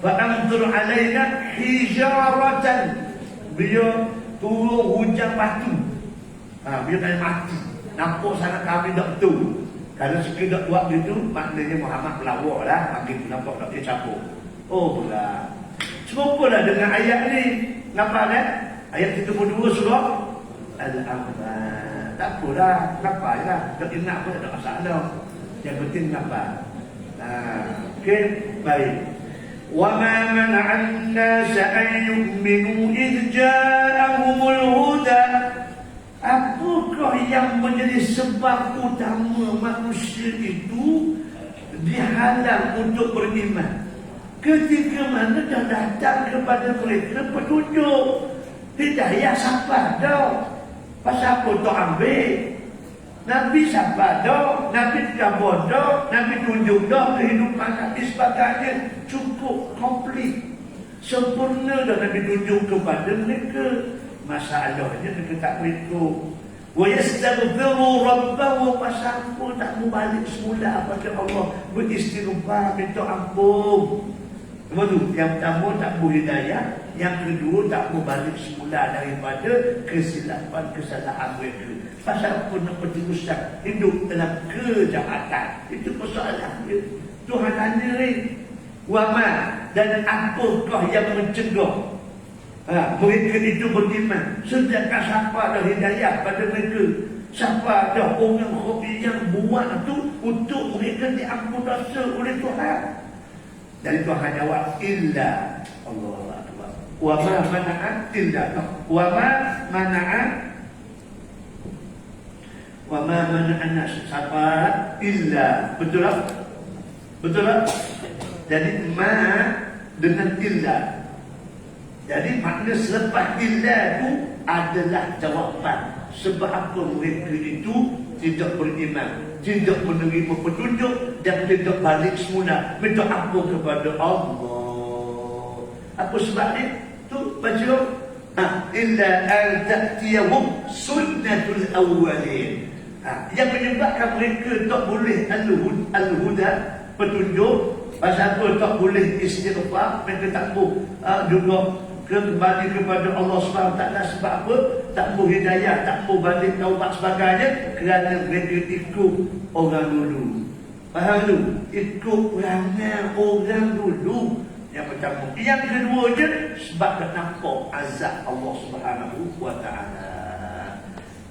fa'amtur alaina hijaratan, biar turun hujan batu, biar kami mati. Nampak sangat kami tak betul. Kalau sekedar buat gitu, maknanya Muhammad pelawak lah. Makin nampak tak dia campur. Oh pula. Serupalah dengan ayat ni. Nampak kan? Ayat 32 surah Al-Anfal. Tak apalah. Nampak je lah. Tak ingat pun tak ada masalah. Yang penting nampak. Okey, baik. وَمَا مَنَعَ النَّاسَ أَن يُؤْمِنُوا إِذْ جَاءَهُمُ الْهُدَى. Apakah yang menjadi sebab utama manusia itu dihalang untuk beriman? Ketika mana dah datang kepada mereka petunjuk, hidayah siapa dah? Pasal apa tak ambil? Nabi siapa dah? Nabi khabar dah? Nabi tunjuk dah kehidupan Nabi sebagainya cukup komplit, sempurna dah Nabi tunjuk kepada mereka. Masalahnya mereka tak berikut. Wa yastaghfiru rabbahu, pasal apa tak mau balik semula pada Allah, beristighfar, minta ampun. Betul. Yang pertama tak mau hidayah, yang kedua tak mau balik semula daripada kesilapan kesalahan mereka. Pasal apa nak berterusan hidup dalam kejahatan? Itu persoalan dia. Tuhan tanya ni, wama, dan apakah yang mencegah mereka itu beriman? Sedangkan siapa ada hidayah pada mereka? Siapa ada orang hobi yang buat itu untuk mereka diampun dosa oleh Tuhan? Dan Tuhan jawab illa. Allahu akbar. Wa ma mana'a illa. Wa ma mana'a wa ma mana'a nas siapa illa. Betul tak? Betul tak? Jadi ma dengan illa. Jadi makna selepas illa itu adalah jawapan. Sebab apa mereka itu tidak beriman, tidak menerima petunjuk dan tidak balik semula minta apa kepada Allah. Apa sebabnya? Tu baca illa an ta'tiyahum sunnatul awwalin. Yang menyebabkan mereka tak boleh al-huda, petunjuk. Pasal apa tak boleh istighfar, mereka tak boleh juga kembali kepada Allah SWT. Sebab apa? Tak boleh hidayah, tak boleh balik taubat sebagainya, kerana mereka ikut orang dulu. Faham tu? Ikut perangai orang dulu. Yang pertama. Yang kedua je, sebab tak nampak azab Allah SWT.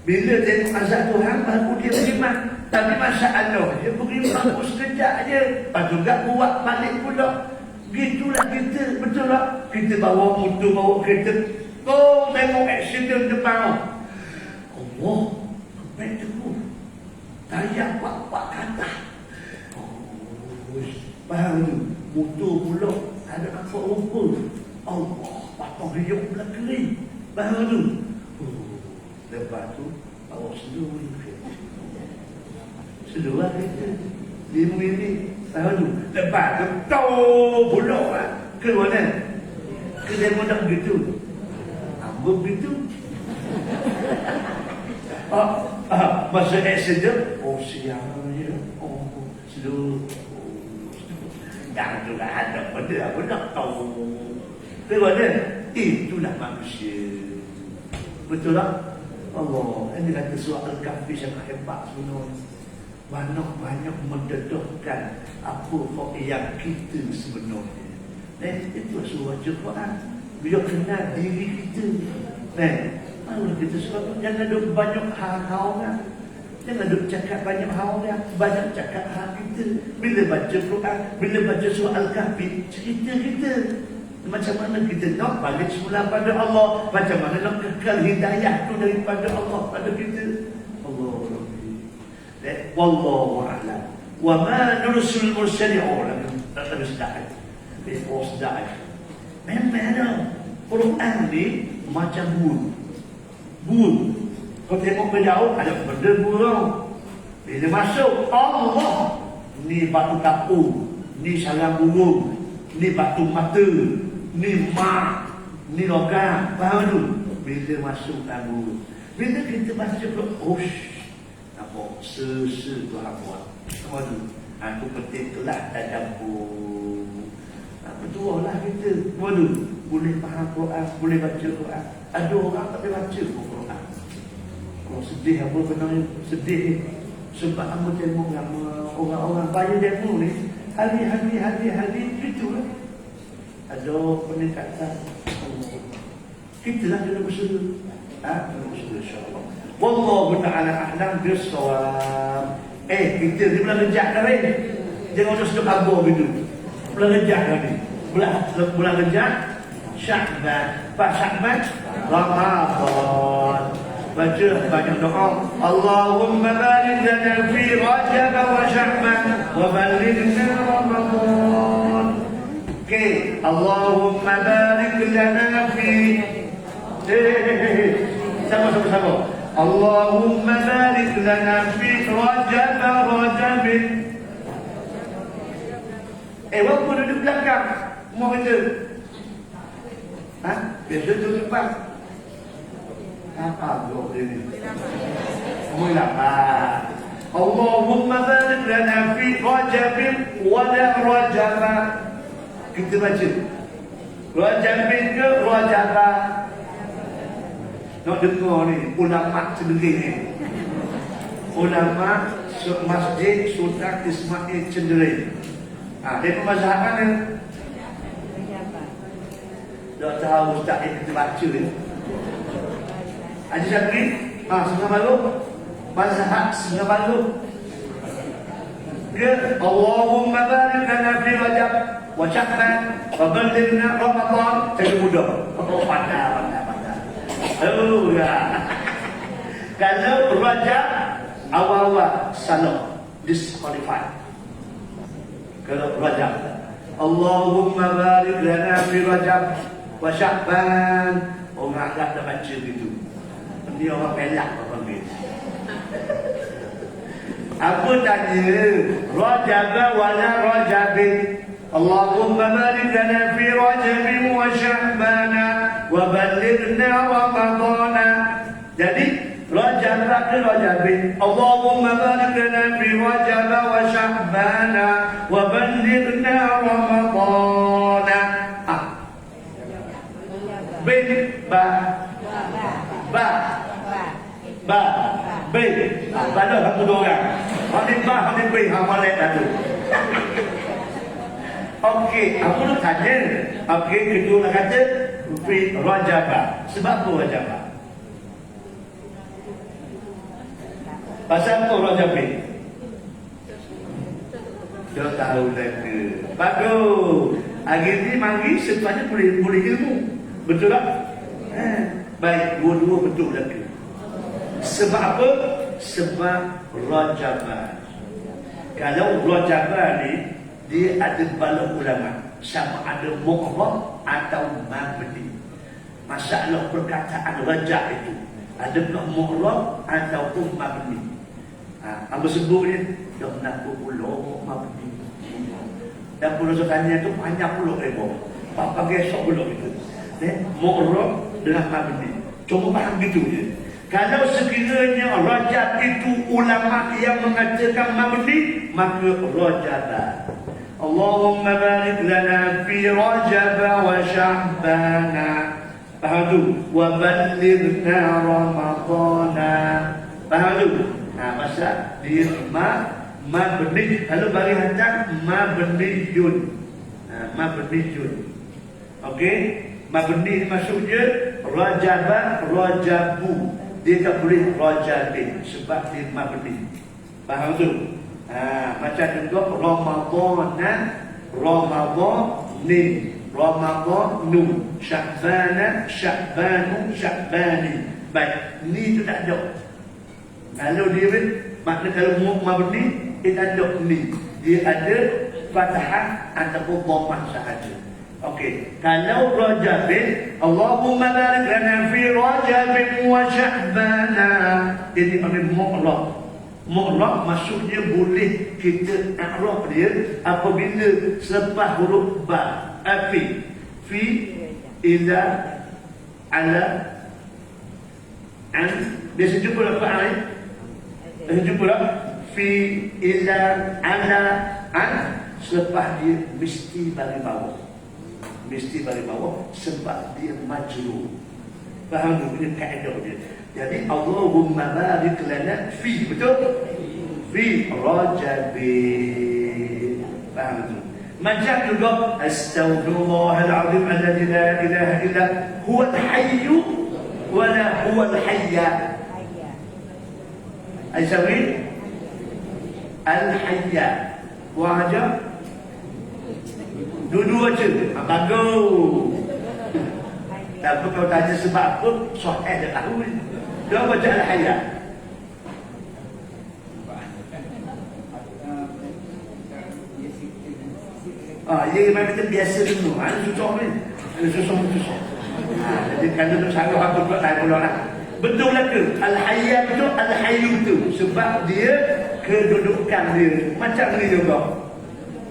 Bila tengok azab Tuhan, baru dia beriman. Tapi masalah dia beriman pun sekejap je. Lepas tu tak buat balik pula. Gitulah kita, betul tak? Kita bawa motor, bawa kereta. Kau tengok accident depan. Allah, kepek tu. Tayar pak-pak kata. Oh, faham tu? Motor pula ada nampak rupa. Allah, patong hidup pula kering. Faham tu? Lepas tu, bawa seluruh kereta. Seluruh kereta. 5 minit. Tahu tu. Lepas tu, tau pula lah. Ke mana? Ke dia pun tak begitu. Apa begitu? Masa accident, siang je. Seluruh. Yang tu dah ada benda apa nak tahu. Ke mana? Itulah manusia. Betul tak? Allah, ini kata surah Al-Kahfi sangat hebat sebenarnya. Banyak mendedahkan apa yang kita sebenarnya. Itu surah Al-Quran. Biar kenal diri kita. Malah kita suruh jangan duk banyak hal orang. Jangan duk cakap banyak hal orang. Banyak cakap hal kita. Bila baca Quran, bila baca surah Al-Kahfi, cerita kita. Macam mana kita nak balik semula pada Allah. Macam mana nak kekal hidayah tu daripada Allah pada kita. Allah Rabbi. Wallahu a'lam. Wa ma nursul mursalin. Tak ada sedar. Before sedar. Memang Quran ni macam bul. Kau tengok ke jauh ada benda burung. Bila masuk Allah, ni batu kapur, ni sarang burung, ni batu mata, ni mak, ni logam. Faham tu? Bila masuk tabu, bila kita baca nampak Tuhan buat. Faham tu? Aku penting kelas tak campur. Betul lah kita. Faham tu? Boleh faham Quran, boleh baca Quran. Ada orang tak boleh baca Quran. Kalau sedih apa benar sedih ni. Sebab kamu tengok orang-orang bayar demo ni hari-hari gitulah. Ada peningkatan. Kita lah kena bersama. Kena bersama insya-Allah. Wallahu ta'ala a'lam bis-shawab. Kita ni belah rejak dah ni. Jangan terus duk abur gitu. Belah rejak dah ni. Belah rejak Sya'ban. Pas Sya'ban Ramadan. Baca banyak doa. Allahumma barik lana fi Rajab wa Sya'ban wa balighna Ramadan. Okey, Allahumma barik lana fi sama. Allahumma barik lana fi Rajab. Walaupun duduk belakang mau kata biasa tu cepat. Apa doa ini? Mulai. Allahumma barik lana fi Rajab wa la Rajab. Kita baca Rajab ke Rajab. Nak dengar ni ulama cendering ni. Ulama Masjid Sultan Ismail Cendering. Dia mazhab mana? Tak tahu ustaz yang kita baca ni. Haji Syakri, Sungai Baru, mazhab Sungai Baru. Ke Allahumma barik lana fi Rajab wa Sya'ban wa balighna Ramadan. Saya muda. Oh, pandai. Oh, ya. Kalau Rajab awal-awal salah disqualified. Kalau Rajab, Allahumma barik lana fi Rajab wa Sya'ban. Orang Arab dah baca gitu. Ini orang pelak apa panggil. Aku tanya, Rajab wala Rajabin. Allahumma barik lana fi Rajab wa Sya'ban wa balighna Ramadan. Jadi Rajab ke Rajabin. Allahumma barik lana fi Rajab wa Sya'ban wa balighna Ramadan. Bin ba ba ba bin. Pada satu dua orang. Hadis ba hadis bin hamalat tu. Okey, aku nak tanya. Okey, kita nak kata fi Rajab. Sebab apa Rajab? Pasal apa Rajab ni? Dia tahu lagi. Bagus. Hari ni mari sebenarnya boleh ilmu. Betul tak? Baik, dua-dua betul lagi. Sebab apa? Sebab Rajab. Kalau Rajab ni dia ada bala ulama, sama ada mu'rab atau mabni. Masalah perkataan Rajab itu adakah mu'rab ataupun mabni? Apa sebut ni? Dah nak puluh mabni. Dan puluh tanya tu banyak puluh ribu. Apa gesok puluh itu? Mu'rab dengan mabni. Cuma faham gitu je. Kalau sekiranya Rajab itu ulama yang mengatakan mabni, maka Rajab. Allahumma barik lana fi Rajab wa Sya'ban. Faham tu? Wa balighna Ramadan. Faham tu? Masa dia mabni. Kalau bagi hantar mabniyun. Mabniyun. Okey? Mabni maksudnya Rajabu. Dia tak boleh Rajabin sebab dia mabni. Faham tu? Macam juga Ramadanu, Sya'bani. Baik, ni tu tak ada. Kalau dia makna kalau mabni dia tak ada ni. Dia ada fathah ataupun dhammah sahaja. Okey, kalau Rajab, Allahumma barik lana fi Rajab wa Sya'ban. Ini panggil mu'rab. Mu'rab maksudnya boleh kita i'rab dia apabila selepas huruf ba, fi, ila, ala, an. Biasa jumpa apa lain? Biasa jumpa tak? Fi, ila, ala, an. Selepas dia mesti bagi bawah. Mesti bagi bawah sebab dia majrur. Faham tu punya kaedah dia. Jadi Allahumma barik lana fi, betul? Fi Rajab. Faham tu? Macam juga astaghfirullahal azim alladzi la ilaha illa huwal hayy wa la huwal hayya. Aisyah al-hayya. Wajib dua-dua je. Bagus. Tapi kalau tanya sebab apa, soal dia tahu. Dia baca al-hayat. Ia memang kita biasa dulu. Ini susah ni. Ini susah. Jadi kalau tu salah apa pula lain pula lah. Betul lah ke? Al-hayat tu, al-hayyum tu. Sebab dia kedudukan dia. Macam ni juga.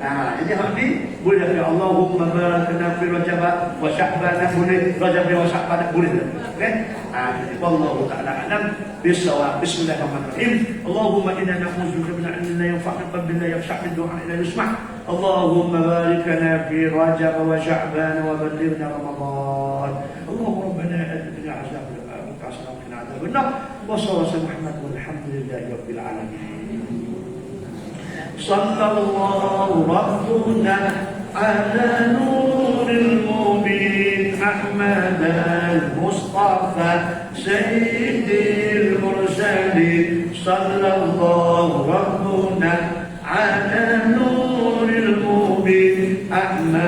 Jadi hak ni boleh kata Allahumma barik lana fi Rajab wa Sya'ban, boleh Rajab wa Sya'ban boleh. Okey? Jadi wallahu ta'ala alam bisawab. Bismillahirrahmanirrahim. Allahumma inna na'udzubika min ilmin la yanfa' wa qalbin la yakhsha' min du'a'in la yusma'. Allahumma barik lana fi Rajab wa Sya'ban wa balighna Ramadan. Allahumma rabbana atina 'adzaban wa qina 'adzaban nar. Wa sallallahu Muhammad walhamdulillahi rabbil alamin. صلى الله ربنا على نور المبين أحمد المصطفى سيد المرسلين. صلى الله ربنا على نور المبين أحمد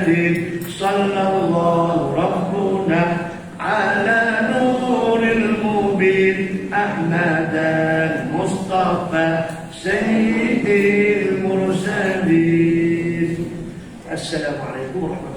صلى الله ربنا على نور المبين أحمد المصطفى سيد المرسلين. السلام عليكم ورحمة الله.